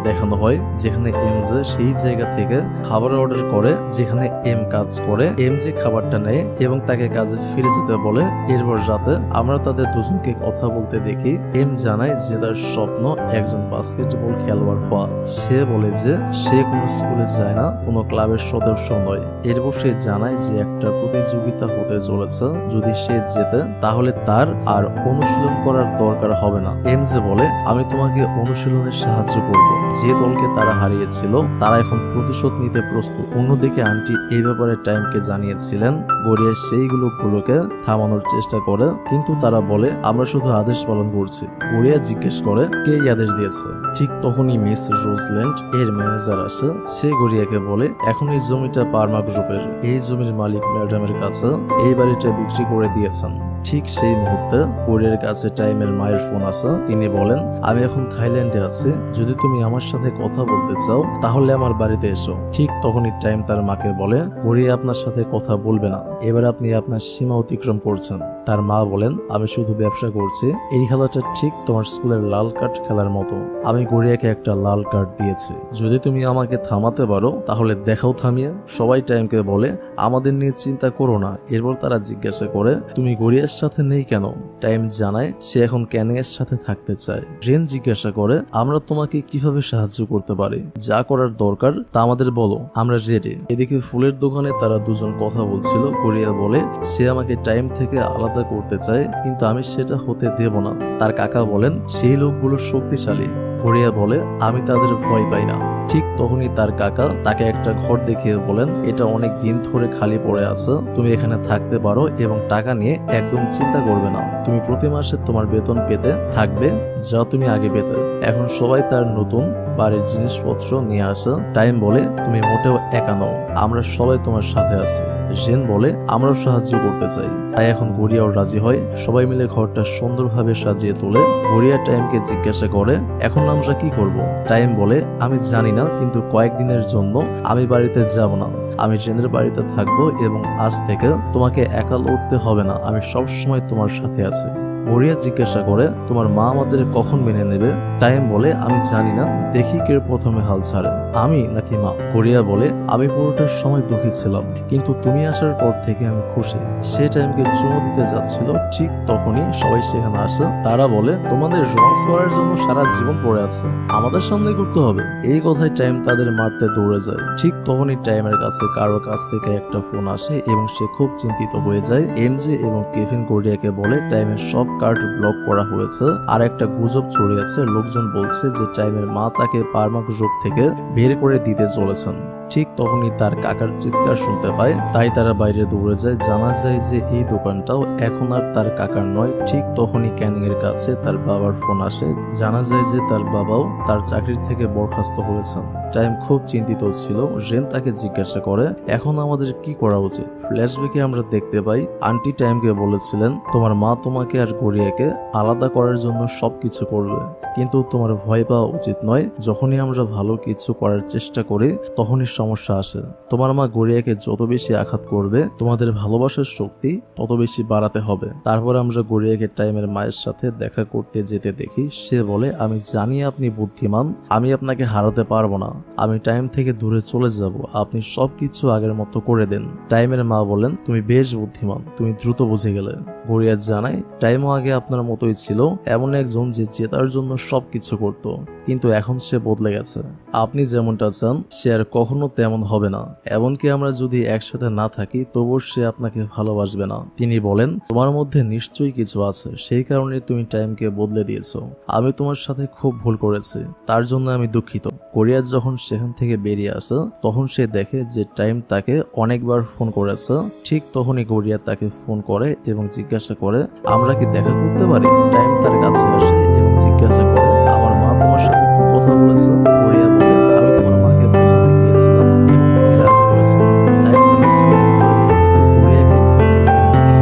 [SPEAKER 1] দেখানো হয় যেখানে এমজে সেই জায়গা থেকে খাবার অর্ডার করে যেখানে এম কাজ করে। এম যে খাবারটা নেয় এবং তাকে কাজে ফিরে যেতে বলে। এরপর রাতে আমরা তাদের দুজনকে কথা বলতে দেখি। এম জানায় যে তার স্বপ্ন একজন বাস্কেটবল খেলোয়াড় হওয়া। সে বলে যে সে কোনো স্কুলে যায় না, কোনো ক্লাবের সদস্য নয়। এরপর সে জানায় যে একটা প্রতিযোগিতা হতে চলেছে, যদি সে জেতে তাহলে তার আর অনুশীলন করার দরকার হবে না। এম যে বলে, আমি তোমাকে অনুশীলনের সাহায্য করব। যে দলকে তারা হারিয়েছিল তারা এখন প্রতিশোধ নিতে প্রস্তুত। অন্যদিকে আন্টি এই ব্যাপারে টাইমকে জানিয়েছিলেন। গড়িয়া সেইগুলোকে থামানোর চেষ্টা করে, কিন্তু তারা বলে আমরা শুধু আদেশ পালন করছি। গড়িয়া জিজ্ঞেস করে কে এই আদেশ দিয়েছে। ঠিক তখনই মিস রোজল্যান্ড এর ম্যানেজার আসে। সে গড়িয়াকে বলে, এখন এই জমিটা পার্মা গ্রুপের। এই জমির মালিক ম্যাডামের কাছে এই বাড়িটা বিক্রি করে দিয়েছেন। ঠিক সেই মুহূর্তে গড়িয়ার কাছে টাইমের মায়ের ফোন আসে। তিনি বলেন, আমি এখন থাইল্যান্ডে আছি, যদি তুমি আমার সাথে কথা বলতে চাও তাহলে আমার বাড়িতে এসো। ঠিক তখনই টাইম তার মাকে বলে, গড়িয়া আপনার সাথে কথা বলবে না, এবার আপনি আপনার সীমা অতিক্রম করছেন। তার মা বলেন, আমি শুধু ব্যবসা করছি। এই খেলাটা ঠিক তোমার স্কুলের লাল কার্ড খেলার মতো। আমি গড়িয়াকে একটা লাল কার্ড দিয়েছি, যদি তুমি আমাকে থামাতে পারো তাহলে দেখাও থামিয়ে। সবাই টাইমকে বলে, আমাদের নিয়ে চিন্তা করো না। এরপর তারা জিজ্ঞাসা করে, তুমি গড়িয়ার সাথে নেই কেন? টাইম জানায় সে এখন ক্যানিং এর সাথে থাকতে চায়। রেন জিজ্ঞাসা করে, আমরা তোমাকে কিভাবে সাহায্য করতে পারি? যা করার দরকার তা আমাদের বলো, আমরা রেডি। এদিকে ফুলের দোকানে তারা দুজন কথা বলছিল। গড়িয়া বলে, সে আমাকে টাইম থেকে আলাদা করতে চায়, কিন্তু আমি সেটা হতে দেব না। তার কাকা বলেন, সেই লোকগুলো শক্তিশালী। গড়িয়া বলে, আমি তাদের ভয় পাই না। ঠিক তখনই তার কাকা তাকে একটা ঘর দেখিয়ে বলেন, এটা অনেক দিন ধরে খালি পড়ে আছে, তুমি এখানে থাকতে পারো এবং টাকা নিয়ে একদম চিন্তা করবে না। তুমি প্রতি মাসে তোমার বেতন পেতে থাকবে যা তুমি আগে পেতে। এখন সবাই তার নতুন বাড়ির জিনিসপত্র নিয়ে আসে। টাইম বলে, তুমি মোটেও একা নও, আমরা সবাই তোমার সাথে আছি। জেন বলে, আমরাও সাহায্য করতে চাই। তাই এখন গড়িয়াও রাজি হয়। সবাই মিলে ঘরটা সুন্দরভাবে সাজিয়ে তোলে। গড়িয়া টাইমকে জিজ্ঞাসা করে, এখন আমরা কি করব? টাইম বলে, আমি জানি না, কিন্তু কয়েকদিনের জন্য আমি বাড়িতে যাব না। আমি জেনের বাড়িতে থাকবো এবং আজ থেকে তোমাকে একা লড়তে হবে না, আমি সবসময় তোমার সাথে আছি। গড়িয়া জিজ্ঞাসা করে, তোমার মা আমাদের কখন মেনে নেবে? টাইম বলে, আমি জানি না, দেখি কে প্রথমে হাল ছাড়ে, আমি নাকি মা। গড়িয়া বলে, আমি পুরোটার সময় দুঃখী ছিলাম, কিন্তু তুমি আসার পর থেকে আমি খুশি। সে টাইমকে চুমো দিতে যাচ্ছিল, ঠিক তখনই সবাই সেখানে আসে। তারা বলে, তোমাদের রোমান্স করার জন্য সারা জীবন পড়ে আছে, আমাদের সামনে করতে হবে। এই কথায় টাইম তাদের মারতে দৌড়ে যায়। ঠিক তখনই টাইমের কাছে কারোর কাছ থেকে একটা ফোন আসে এবং সে খুব চিন্তিত হয়ে যায়। এমজে এবং কেভিন গড়িয়াকে বলে, টাইমের সব কার্ড ব্লক করা হয়েছে আর একটা গুজব ছড়িয়েছে, লোকজন লোকজন বলছে যে টাইমের মা তাকে পারমাগ্রুপ থেকে বের করে দিতে চলেছেন। ঠিক তখনই তার কাকার চিৎকার শুনতে পায়, তাই তারা বাইরে দৌড়ে যায়। জানা যায় যে এই দোকানটাও এখন আর তার কাকার নয়। ঠিক তখনই ক্যানিং এর কাছে তার বাবার ফোন আসে। জানা যায় যে তার বাবাও তার চাকরি থেকে বরখাস্ত হয়েছেন। টাইম খুব চিন্তিত ছিল। রেন তাকে জিজ্ঞাসা করে, এখন আমাদের কি করা উচিত? ফ্ল্যাশব্যাকে আমরা দেখতে পাই আন্টি টাইমকে বলেছিলেন তোমার মা তোমাকে আর গড়িয়াকে আলাদা করার জন্য সবকিছু করবে, কিন্তু তোমার ভয় পাওয়া উচিত নয়। যখনই আমরা ভালো কিছু করার চেষ্টা করি তখনই সমস্যা আসে। তোমার মা গড়িয়াকে যত বেশি আঘাত করবে তোমাদের ভালোবাসার শক্তি তত বেশি বাড়াতে হবে। তারপর আমরা গড়িয়াকে টাইমের মায়ের সাথে দেখা করতে যেতে দেখি। সে বলে, আমি জানি আপনি বুদ্ধিমান, আমি আপনাকে হারাতে পারবো না, আমি টাইম থেকে দূরে চলে যাব, আপনি সবকিছু আগের মতো করে দেন। টাইমের মা বলেন, তুমি বেশ বুদ্ধিমান, তুমি দ্রুত বুঝে গেলে। গড়িয়া জানায়, টাইমও আগে আপনার মতোই ছিল, এমন একজন যে জেতার জন্য সবকিছু করত, কিন্তু এখন সে বদলে গেছে। আপনি যেমনটা চান সে আর কখনো তেমন হবে না। এমনকি আমরা যদি একসাথে না থাকি তবুও সে আপনাকে ভালোবাসবে না। তিনি বলেন, তোমার মধ্যে নিশ্চয়ই কিছু আছে, সেই কারণে তুমি টাইমকে বদলে দিয়েছো। আমি তোমার সাথে খুব ভুল করেছি, তার জন্য আমি দুঃখিত। গড়িয়া যখন সেখান থেকে বেরিয়ে আসে তখন সে দেখে যে টাইম তাকে অনেকবার ফোন করেছে। ঠিক তখনই গড়িয়া তাকে ফোন করে এবং জিজ্ঞাসা করে, আমরা কি দেখা করতে পারি? টাইম তার কাছে আসে এবং জিজ্ঞাসা করে, আমার মা তোমার সাথে কি কথা বলেছে? গড়িয়া বলে, আমি তোমার মাকে বোঝাতে গিয়েছিলাম এবং তিনি রাজি হয়েছেন। টাইম তাকে জড়িয়ে ধরে, কিন্তু গড়িয়াকে খুব ভয় লেগেছে।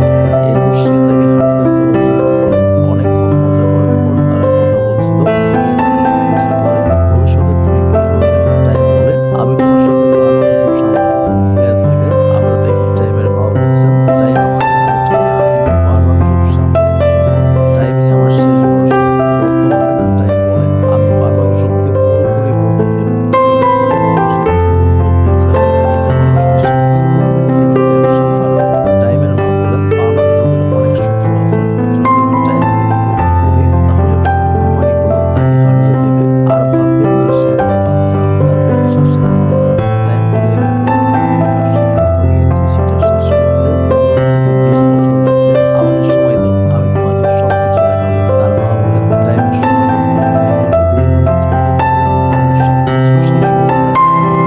[SPEAKER 1] এরপর সে তাকে হাঁটতে যাওয়ার জন্য বলে। অনেকক্ষণ মজা করার পর তারা কথা বলছিল। গড়িয়া তাকে জিজ্ঞাসা করে, ভবিষ্যতে তুমি কি করবে? টাইম বলে, আমি তোমার সাথে পারমাণবিক সামলাবো। ফ্ল্যাশব্যাকে আমরা দেখি টাইমের মা বলছেন, টাইম আমাকে হেল্প করে, কিন্তু পারমাণবিক সামলানোর জন্য টাইমই আমার শেষ ভরসা। বর্তমানে টাইম বলে, আমি পারমাণবিককে পুরোপুরি বদলে দেব। এটা করলে মানুষের জীবন বদলে যাবে, এটা মানুষকে সাহায্য করবে এবং ব্যবসা বাড়বে। টাইমের মা বলেন, পারমাণবিকের অনেক শত্রু আছে, যদি আমি টাইমকে প্রমাণ করি তাহলে কোম্পানিগুলো তাকে হারিয়ে দেবে আর ভাববে যে সে একটা বাচ্চা, তার ব্যবসা শেখার দরকার। টাইম গড়িয়াকে বলে, আমি যা সিদ্ধান্ত নিয়েছি সেটা শেষ করতে 15 থেকে 20 বছর লাগবে, আমাকে সময় দাও, আমি তোমাকে সবকিছু দেখাবো। তার মা বলেন, টাইমের সময় দরকার, কিন্তু যদি এভাবে চলতে থাকে তাহলে সবকিছু শেষ হয়ে যাবে।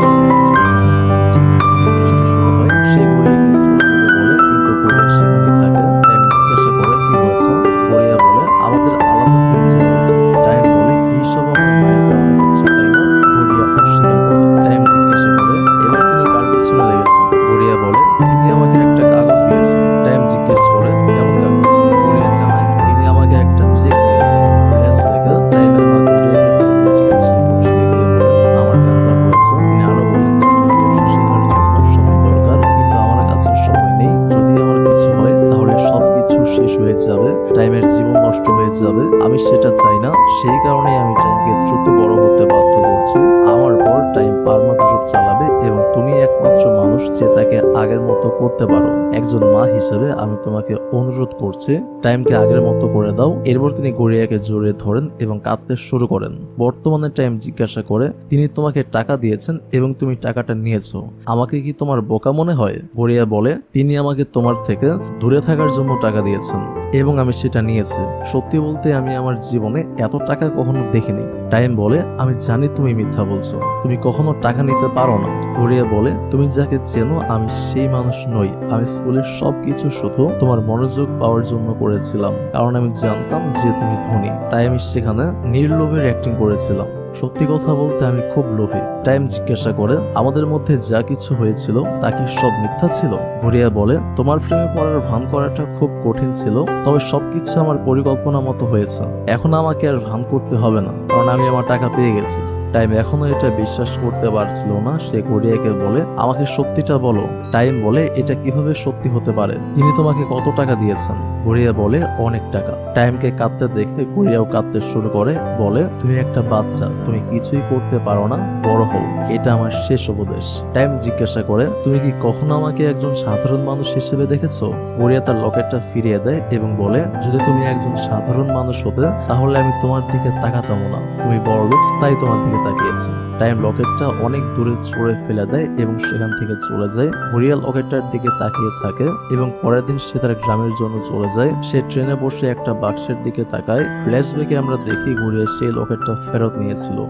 [SPEAKER 1] টাইম কিছু জানে না। ঠিক তখনই বৃষ্টি শুরু হয়। সে গড়িয়াকে চলে যেতে বলে, কিন্তু গড়িয়া সেখানেই থাকে। টাইম জিজ্ঞাসা করে, কি হয়েছে? গড়িয়া বলে, আমাদের আলাদা হয়ে যাওয়া উচিত। টাইম বলে, এইসব আমার মায়ের কারণে হচ্ছে, তাই না? গড়িয়া অস্বীকার করে। টাইম জিজ্ঞাসা করে, এবার তিনি কার পিছনে লেগেছেন? গড়িয়া বলে, তিনি আমাকে একটা কাগজ দিয়েছেন। টাইম জিজ্ঞেস করে, কেমন কাগজ? গড়িয়া জানায়, তিনি আমাকে একটা চেক দিয়েছেন। ফ্ল্যাশব্যাকে টাইমের মা গড়িয়াকে তার মেডিকেল রিপোর্ট দেখিয়ে বলেন, আমার ক্যান্সার হয়েছে। তিনি আরো বলেন, টাইমের ব্যবসা শেখার জন্য সময় দরকার, কিন্তু আমার কাছে সময় নেই। যদি আমার কিছু হয় তাহলে সবকিছু শেষ হয়ে যাবে, টাইমের জীবন নষ্ট হয়ে যাবে। আমি সেটা চাই না, সেই কারণেই আমি টাইমকে দ্রুত বড় হতে বাধ্য করছি। আমার পর টাইম পারমাগ্রুপ চালাবে এবং তুমি একমাত্র মানুষ যে তাকে আগের মতো করতে পারো। একজন মা হিসেবে আমি তোমাকে অনুরোধ করছি, টাইমকে আগের মতো করে দাও। এরপর তিনি গড়িয়াকে জড়িয়ে ধরেন এবং কাঁদতে শুরু করেন। বর্তমানে টাইম জিজ্ঞাসা করে, তিনি তোমাকে টাকা দিয়েছেন এবং তুমি টাকাটা নিয়েছো, আমাকে কি তোমার বোকা মনে হয়? গড়িয়া বলে, তিনি আমাকে তোমার থেকে দূরে থাকার জন্য টাকা দিয়েছেন এবং আমি সেটা নিয়েছি। সত্যি বলতে আমি আমার জীবনে এত টাকা কখনো দেখিনি। টাইম বলে, আমি জানি তুমি মিথ্যা বলছো, তুমি কখনো টাকা নিতে পারো না। গড়িয়া বলে, তুমি যাকে চেনো আমি সেই মানুষ নই। আমি স্কুলের সবকিছু শুধু তোমার মনোযোগ পাওয়ার জন্য করেছিলাম, কারণ আমি জানতাম যে তুমি ধনী, তাই আমি সেখানে নির্লোভের অ্যাক্টিং করেছিলাম। সত্যি কথা বলতে আমি খুব লোভী। টাইম জিজ্ঞাসা করে, আমাদের মধ্যে যা কিছু হয়েছিল তা কি সব মিথ্যা ছিল? গড়িয়া বলে, তোমার প্রেমে পড়ার ভান করাটা খুব কঠিন ছিল, তবে সবকিছু আমার পরিকল্পনা মতো হয়েছে। এখন আমাকে আর ভান করতে হবে না, কারণ আমি আমার টাকা পেয়ে গেছি। টাইম এখনো এটা বিশ্বাস করতে পারছিল না। সে গড়িয়াকে বলে, আমাকে সত্যিটা বলো। টাইম বলে, এটা কিভাবে সত্যি হতে পারে? তিনি তোমাকে কত টাকা দিয়েছেন? গড়িয়া বলে, অনেক টাকা। টাইমকে কাঁদতে দেখে গড়িয়াও কাঁদতে শুরু করে, বলে, তুমি একটা বাচ্চা, তুমি কিছুই করতে পারো না, বড় হও, এটা আমার শেষ উপদেশ। টাইম জিজ্ঞাসা করে, তুমি কি কখনো আমাকে একজন সাধারণ মানুষ হিসেবে দেখেছো? গড়িয়া তার লকেটটা ফিরিয়ে দেয় এবং বলে, যদি তুমি একজন সাধারণ মানুষ হতে তাহলে আমি তোমার দিকে তাকাতাম না, তুমি বড়লোক তাই তোমার দিকে তাকিয়েছে। টাইম লকেটটা অনেক দূরে ছুঁড়ে ফেলে দেয় এবং সেখান থেকে চলে যায়। গড়িয়া লকেটটার দিকে তাকিয়ে থাকে এবং পরের দিন সে তার গ্রামের জন্য চলে যায়। যায় সে ট্রেনে বসে একটা বাক্সের দিকে তাকায়। ফ্ল্যাশব্যাকে আমরা দেখি গড়িয়া সেই লকেটটা ফেরত নিয়েছিল।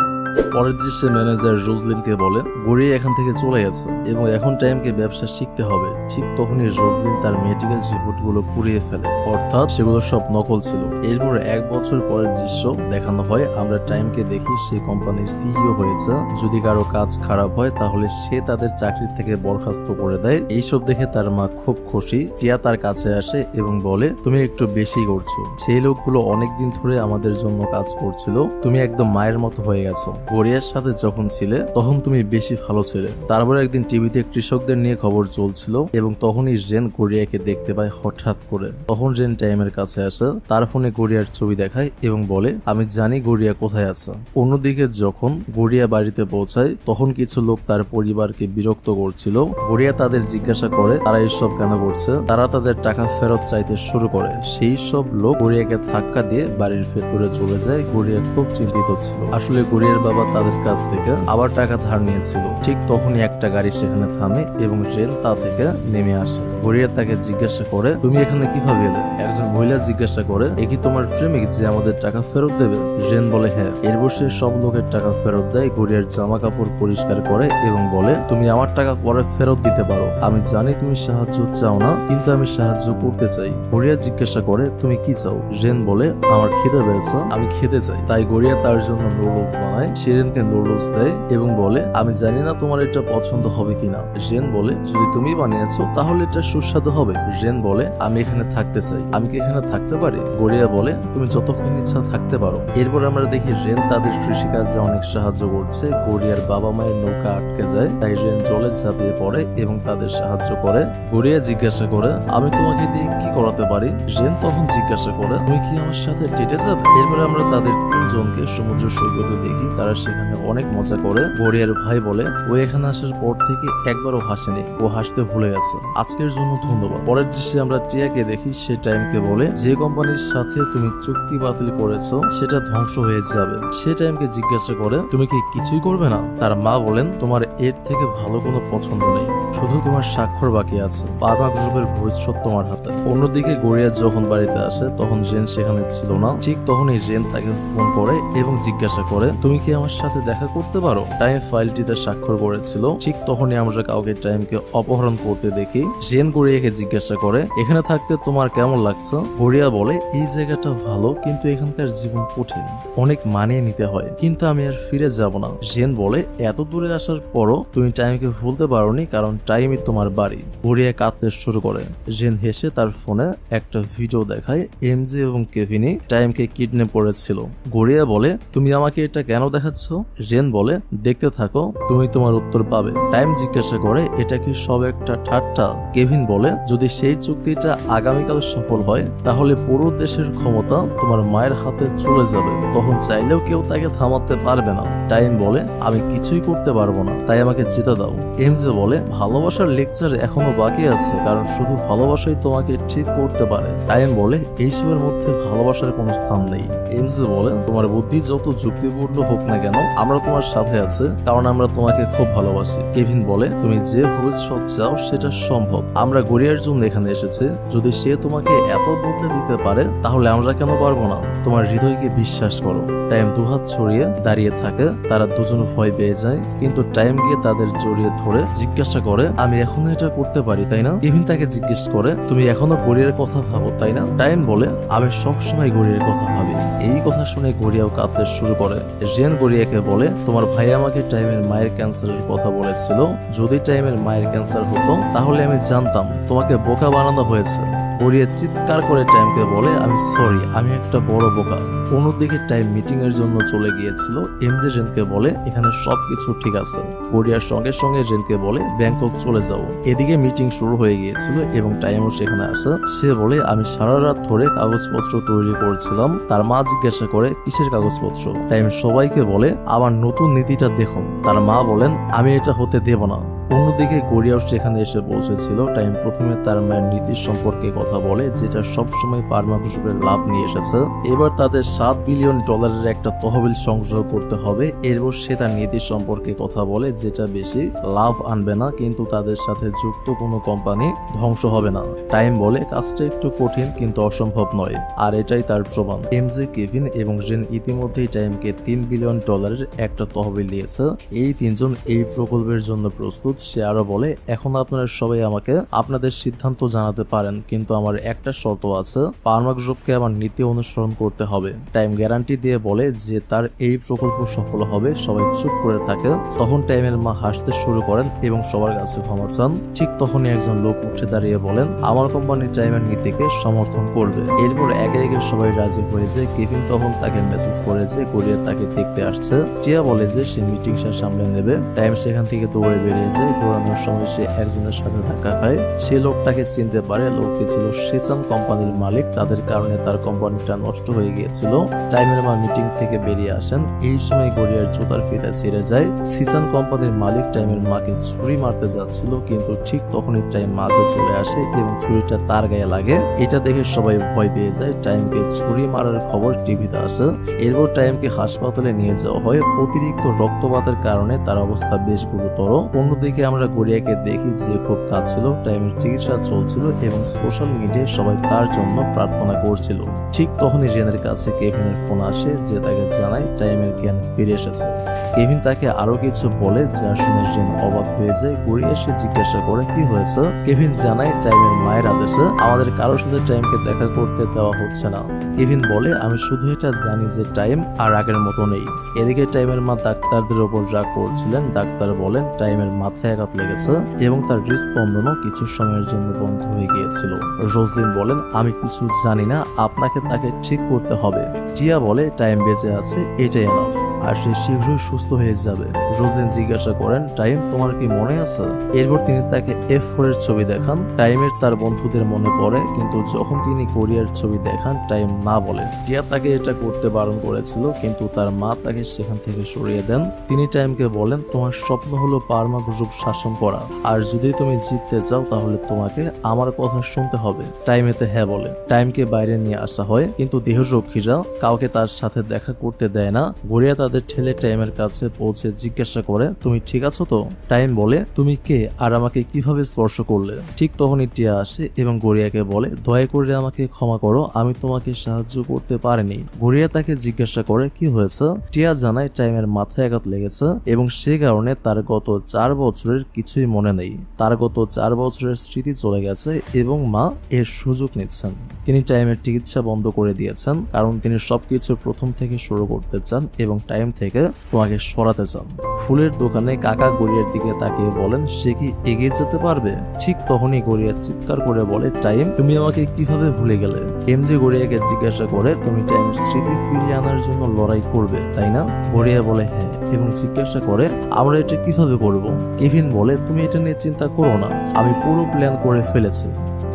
[SPEAKER 1] পরের দৃশ্যে ম্যানেজার রোজলিনকে বলে গড়িয়া এখান থেকে চলে গেছে এবং এখন টাইমকে ব্যবসা শিখতে হবে। ঠিক তখনই রোজলিন তার মেডিকেল রিপোর্টগুলো পুড়িয়ে ফেলে, অর্থাৎ সেগুলো সব নকল ছিল। এরপর 1 বছর পরের দৃশ্য দেখানো হয়। আমরা টাইমকে দেখি সে কোম্পানির সিইও হয়েছে। যদি কারো কাজ খারাপ হয় তাহলে সে তাদের চাকরি থেকে বরখাস্ত করে দেয়। এইসব দেখে তার মা খুব খুশি। টিয়া তার কাছে আসে এবং বলে তুমি একটু বেশি করছো। সেই লোকগুলো অনেকদিন ধরে আমাদের জন্য কাজ করছিল। তুমি একদম মায়ের মতো হয়ে গেছো। গড়িয়ার সাথে যখন ছিলে তখন তুমি বেশি ভালো ছিলে। তারপর একদিন টিভিতে কৃষকদের নিয়ে খবর চলছিল এবং তখনই জেন গড়িয়াকে দেখতে পায় হঠাৎ করে। তখন জেন টাইমের কাছে আসে, তার ফোনে গড়িয়ার ছবি দেখায় এবং বলে আমি জানি গড়িয়া কোথায় আছে। অন্যদিকে যখন গড়িয়া বাড়িতে পৌঁছায় তখন কিছু লোক তার পরিবারকে বিরক্ত করছিল। গড়িয়া তাদের জিজ্ঞাসা করে তারা এসব কেন করছে। তারা তাদের টাকা ফেরত চাইতে শুরু করে। সেই সব লোক গড়িয়াকে ধাক্কা দিয়ে বাড়ির ভেতরে চলে যায়। গড়িয়া খুব চিন্তিত ছিল। আসলে গড়িয়ার বাবা তাদের কাছ থেকে আবার টাকা ধার নিয়েছিল। ঠিক তখনই একটা গাড়ি সেখানে থামে এবং জেন তা থেকে নেমে আসে। গড়িয়া তাকে জিজ্ঞাসা করে তুমি এখানে কিভাবে এলে। একজন মহিলা জিজ্ঞাসা করে এ কি তোমার প্রেমিক যে আমাদের টাকা ফেরত দেবে। জেন বলে হ্যাঁ। এরপর সে সব লোকের টাকা ফেরত দেয়। গড়িয়ার জামা কাপড় পরিষ্কার করে এবং বলে তুমি আমার টাকা পরে ফেরত দিতে পারো। আমি জানি তুমি সাহায্য চাও না, কিন্তু আমি সাহায্য করতে চাই। গড়িয়া জিজ্ঞাসা করে তুমি কি চাও। জেন বলে আমার খিদে পেয়েছে, আমি খেতে চাই। তাই গড়িয়া তার জন্য নুডলস বানায়। জেনকে নুডলস দেয় এবং বলে আমি জানি না তোমার এটা পছন্দ হবে কিনা। জেন বলে যদি তুমি বানিয়েছো তাহলে এটা সুস্বাদু হবে। জেন বলে আমি এখানে থাকতে চাই, আমি কি এখানে থাকতে পারি। গড়িয়া বলে তুমি যতক্ষণ ইচ্ছা থাকতে পারো। এরপর আমরা দেখি জেন তাদের কৃষিকাজে অনেক সাহায্য করছে। গড়িয়ার বাবা মায়ের নৌকা আটকে যায়, তাই জেন জলে ঝাঁপিয়ে পড়ে এবং তাদের সাহায্য করে। গড়িয়া জিজ্ঞাসা করে আমি তোমাকে দিয়ে কি করাতে পারি। জেন তখন জিজ্ঞাসা করে তুমি কি আমার সাথে ডেটে যাবে। এরপর আমরা তাদের তিনজনকে সমুদ্র সৈকতে দেখি, তারা সেখানে অনেক মজা করে। গড়িয়ার ভাই বলে ও এখানে আসার পর থেকে একবারও হাসেনি, ও হাসতে ভুলে গেছে। আজকের জন্য ধন্যবাদ। পরের দৃশ্যে আমরা টিয়াকে দেখি, সে টাইমকে বলে যে কোম্পানির সাথে তুমি চুক্তি বাতিল করেছো সেটা ধ্বংস হয়ে যাবে। সে টাইমকে জিজ্ঞাসা করে তুমি কি কিছুই করবে না। তার মা বলেন তোমার এর থেকে ভালো কোনো পছন্দ নেই, শুধু তোমার স্বাক্ষর বাকি আছে। পারমা গ্রুপের ভবিষ্যৎ তোমার হাতে। অন্যদিকে গড়িয়া যখন বাড়িতে আসে তখন জেন সেখানে ছিল না। ঠিক তখনই জেন তাকে ফোন করে এবং জিজ্ঞাসা করে তুমি কি আমার সাথে দেখা করতে পারো। টাইম ফাইলটিতে স্বাক্ষর করেছিল। ঠিক তখনই আমরা কাউকে টাইমকে অপহরণ করতে দেখি। জেন গড়িয়াকে জিজ্ঞাসা করে এখানে থাকতে তোমার কেমন লাগছে। গড়িয়া বলে এই জায়গাটা ভালো, কিন্তু এখানকার জীবন কঠিন, অনেক মানিয়ে নিতে হয়, কিন্তু আমি আর ফিরে যাব না। জেন বলে এত দূরে আসার পরও তুমি টাইমকে ভুলতে পারোনি, কারণ টাইমই তোমার বাড়ি। গড়িয়া কাঁদতে শুরু করে। জেন হেসে তার ফোনে একটা ভিডিও দেখায়। এমজে এবং কেভিনি টাইমকে কিডন্যাপ করেছিল। গড়িয়া বলে তুমি আমাকে এটা কেন দেখাচ্ছ। জেন বলে দেখতে থাকো, তুমি তোমার উত্তর পাবে। টাইম জিজ্ঞাসা করে এটা কি সব একটা ঠাট্টা। কেভিন বলে যদি সেই চুক্তিটা আগামীকাল সফল হয় তাহলে পুরো দেশের ক্ষমতা তোমার মায়ের হাতে চলে যাবে, তখন চাইলেও কেউ তাকে থামাতে পারবে না। টাইম বলে আমি কিছুই করতে পারবো না, তাই আমাকে যেতে দাও। এমজে বলে ভালোবাসার লেকচার এখনো বাকি আছে, কারণ শুধু ভালোবাসাই তোমাকে ঠিক করতে পারে। টাইম বলে এইসবের মধ্যে ভালোবাসার কোনো স্থান নেই। এমজে বলে তোমার বুদ্ধি যত যুক্তিপূর্ণ হোক না কেন আমরা তোমার সাথে আছে, কারণ আমরা তোমাকে খুব ভালোবাসি। কেভিন বলে তুমি যে ভবিষ্যৎ চাও সেটা সম্ভব। আমরা গড়িয়ার জন্য এখানে এসেছি, যদি সে তোমাকে এত বদলে দিতে পারে তাহলে আমরা কেন পারবো না। তোমার হৃদয়কে বিশ্বাস করো। টাইম দুহাত ছড়িয়ে দাঁড়িয়ে থাকে। তারা দুজন ভয় পেয়ে যায়, কিন্তু টাইম গিয়ে তাদের জড়িয়ে ধরে জিজ্ঞাসা করে আমি এখনো এটা করতে পারি তাই না। কেভিন তাকে জিজ্ঞেস করে তুমি এখনো গড়িয়ার কথা ভাবো তাই না। টাইম বলে আমি সবসময় গড়িয়ার কথা ভাবি। এই কথা শুনে গড়িয়াও কাঁদতে শুরু করে। জেন গড়িয়াকে বলে তোমার ভাই আমাকে টাইমের মায়ের ক্যান্সারের কথা বলেছিল, যদি টাইমের মায়ের ক্যান্সার হতো তাহলে আমি জানতাম তোমাকে বোকা বানানো হয়েছে। গড়িয়া চিৎকার করে টাইমকে বলে আমি সরি, আমি একটা বড় বোকা। অন্যদিকে টাইম মিটিং এর জন্য চলে গিয়েছিল। এমজে জেনকে বলে এখানে সবকিছু ঠিক আছে। গড়িয়ার সঙ্গে সঙ্গে জেনকে বলে ব্যাংকক চলে যাও। এদিকে মিটিং শুরু হয়ে গিয়েছিল এবং টাইমও সেখানে আসে। সে বলে আমি সারা রাত ধরে কাগজপত্র তৈরি করছিলাম। তার মা জিজ্ঞাসা করে কিসের কাগজপত্র। টাইম সবাইকে বলে আমার নতুন নীতিটা দেখুন। তার মা বলেন আমি এটা হতে দেব না। অন্যদিকে গড়িয়াও সেখানে এসে পৌঁছেছিল। টাইম প্রথমে তার মায়ের নীতির সম্পর্কে কথা বলে, যেটা সবসময় পারমা গ্রুপের লাভ নিয়ে এসেছে। এবার তাদের $7 বিলিয়ন একটা তহবিল সংগ্রহ করতে হবে। এরপর সে তার নীতি সম্পর্কে কথা বলে, যেটা বেশি লাভ আনবে না, কিন্তু তাদের সাথে যুক্ত কোনো কোম্পানি ধ্বংস হবে না। টাইম বলে কাজটা একটু কঠিন কিন্তু অসম্ভব নয়, আর এটাই তার প্রমাণ। এমজে, কেভিন এবং জেন ইতিমধ্যেই টাইমকে $3 বিলিয়ন একটা তহবিল দিয়েছে। এই তিনজন এই প্রকল্পের জন্য প্রস্তুত। সে আরো বলে, এখন আপনারা সবাই আমাকে আপনাদের সিদ্ধান্ত জানাতে পারেন, কিন্তু আমার একটা শর্ত আছে, পারমা গ্রুপকে আমার নীতি অনুসরণ করতে হবে। টাইম গ্যারান্টি দিয়ে বলে যে তার এই প্রকল্প সফল হবে। সবাই চুপ করে থাকে। তখন টাইমের মা হাসতে শুরু করেন এবং সবার কাছে ক্ষমা চান। ঠিক তখনই একজন লোক উঠে দাঁড়িয়ে বলেন, আমার কোম্পানি টাইমের নীতিকে সমর্থন করবে। এরপর একে একে সবাই রাজি হয়ে যায়। কেভিন তখন তাকে মেসেজ করে যে গড়িয়া তাকে দেখতে আসছে। টিয়া বলে যে সে মিটিং সামলে নেবে। টাইম সেখান থেকে দৌড়ে বেরিয়ে যায়। দৌড়ানোর সময় সে একজনের সাথে ধাক্কা খায়। সে লোকটাকে চিনতে পারে। লোকটি ছিল সিচান কোম্পানির মালিক। তাদের কারণে তার কোম্পানিটা নষ্ট হয়ে গিয়েছিল। টাইমের মা মিটিং থেকে বেরিয়ে আসেন। এই সময় গড়িয়ার জুতার ফিতা ছিঁড়ে যায়। সিচান কোম্পানির মালিক টাইমের মাকে ছুরি মারতে যাচ্ছিল, কিন্তু ঠিক তখনই টাইম মাঝে চলে আসে এবং ছুরিটা তার গায়ে লাগে। এটা দেখে সবাই ভয় পেয়ে যায়। টাইমকে ছুরি মারার খবর টিভিতে আসে। এরপর টাইমকে হাসপাতালে নিয়ে যাওয়া হয়। অতিরিক্ত রক্তপাতের কারণে তার অবস্থা বেশ গুরুতর। অন্যদিকে আমরা গড়িয়াকে দেখি যে খুব কাঁদছিল। টাইমের চিকিৎসা চলছিল এবং সোশ্যাল মিডিয়ায় সবাই তার জন্য প্রার্থনা করছিল। ঠিক তখনই জেনের কাছে কেভিনের ফোন আসে, যে তাকে জানায় টাইমের জ্ঞান ফিরে এসেছে। কেভিন তাকে আরো কিছু বলে, যা শুনে জেন অবাক হয়ে যায়। গড়িয়া এসে জিজ্ঞাসা করে কি হয়েছে। কেভিন জানায় টাইমের মায়ের আদেশে আমাদের কারোর সাথে টাইমকে দেখা করতে দেওয়া হচ্ছে না। কেভিন বলে, আমি শুধু এটা জানি যে টাইম আর আগের মতো নেই। এদিকে টাইমের মা ডাক্তারদের ওপর রাগ করছিলেন। ডাক্তার বলেন টাইমের মাথায় আঘাত লেগেছে এবং তার হৃদস্পন্দনও কিছু সময়ের জন্য বন্ধ হয়ে গিয়েছিল। রোজলিন বলেন, আমি কিছু জানি না, আপনাকে তাকে ঠিক করতে হবে। টিয়া বলে, টাইম বেঁচে আছে, এটাই এনাফ, আর সে শীঘ্রই সুস্থ হয়ে যাবে। রোজলিন জিজ্ঞাসা করেন, টাইম তোমার কি মনে আছে? এরপর তিনি তাকে F4 এর ছবি দেখান। টাইমের তার বন্ধুদের মনে পড়ে, কিন্তু যখন তিনি কোরিয়ার ছবি দেখান টাইম না বলে। টিয়া তাকে এটা করতে বারণ করেছিল, কিন্তু তার মা তাকে সেখান থেকে সরিয়ে দেন। তিনি টাইমকে বলেন, তোমার স্বপ্ন হলো পারমা গ্রুপ শাসন করা, আর যদি তুমি জিততে চাও তাহলে তোমাকে আমার কথা শুনতে হবে। টাইম এতে হ্যাঁ বলে। টাইমকে বাইরে নিয়ে আসা হয়, কিন্তু দেহরক্ষীরা কাউকে তার সাথে দেখা করতে দেয় না। গড়িয়া তাদের ঠেলে টাইমের কাছে পৌঁছে জিজ্ঞাসা করে, তুমি ঠিক আছো তো? টাইম বলে, তুমি কে আর আমাকে কিভাবে স্পর্শ করলে? ঠিক তখনই টিয়া আসে এবং গড়িয়াকে বলে, দয়া করে আমাকে ক্ষমা করো, আমি তোমাকে সাহায্য করতে পারিনি। গড়িয়া তাকে জিজ্ঞাসা করে কি হয়েছে। টিয়া জানায় টাইমের মাথায় আঘাত লেগেছে এবং সে কারণে তার গত 4 বছরের কিছুই মনে নেই। তার গত 4 বছরের স্মৃতি চলে গেছে এবং মা এর সুযোগ নিচ্ছেন। তিনি টাইমের চিকিৎসা বন্ধ করে দিয়েছেন, কারণ তিনি সবকিছু প্রথম থেকে শুরু করতে চান এবং টাইম থেকে তোমাকে সরাতে চান। ফুলের দোকানে কাকা গড়িয়ার দিকে তাকিয়ে বলেন, সে কি এগিয়ে যেতে পারবে? ঠিক তখনই গড়িয়া চিৎকার করে বলে, টাইম তুমি আমাকে কিভাবে ভুলে গেলে? এমজে গড়িয়াকে জিজ্ঞাসা করে, তুমি টাইমের স্মৃতি ফিরিয়ে আনার জন্য লড়াই করবে তাই না? গড়িয়া বলে হ্যাঁ, এবং জিজ্ঞাসা করে, আমরা এটা কিভাবে করব? কেভিন বলে, তুমি এটা নিয়ে চিন্তা করো না, আমি পুরো প্ল্যান করে ফেলেছি।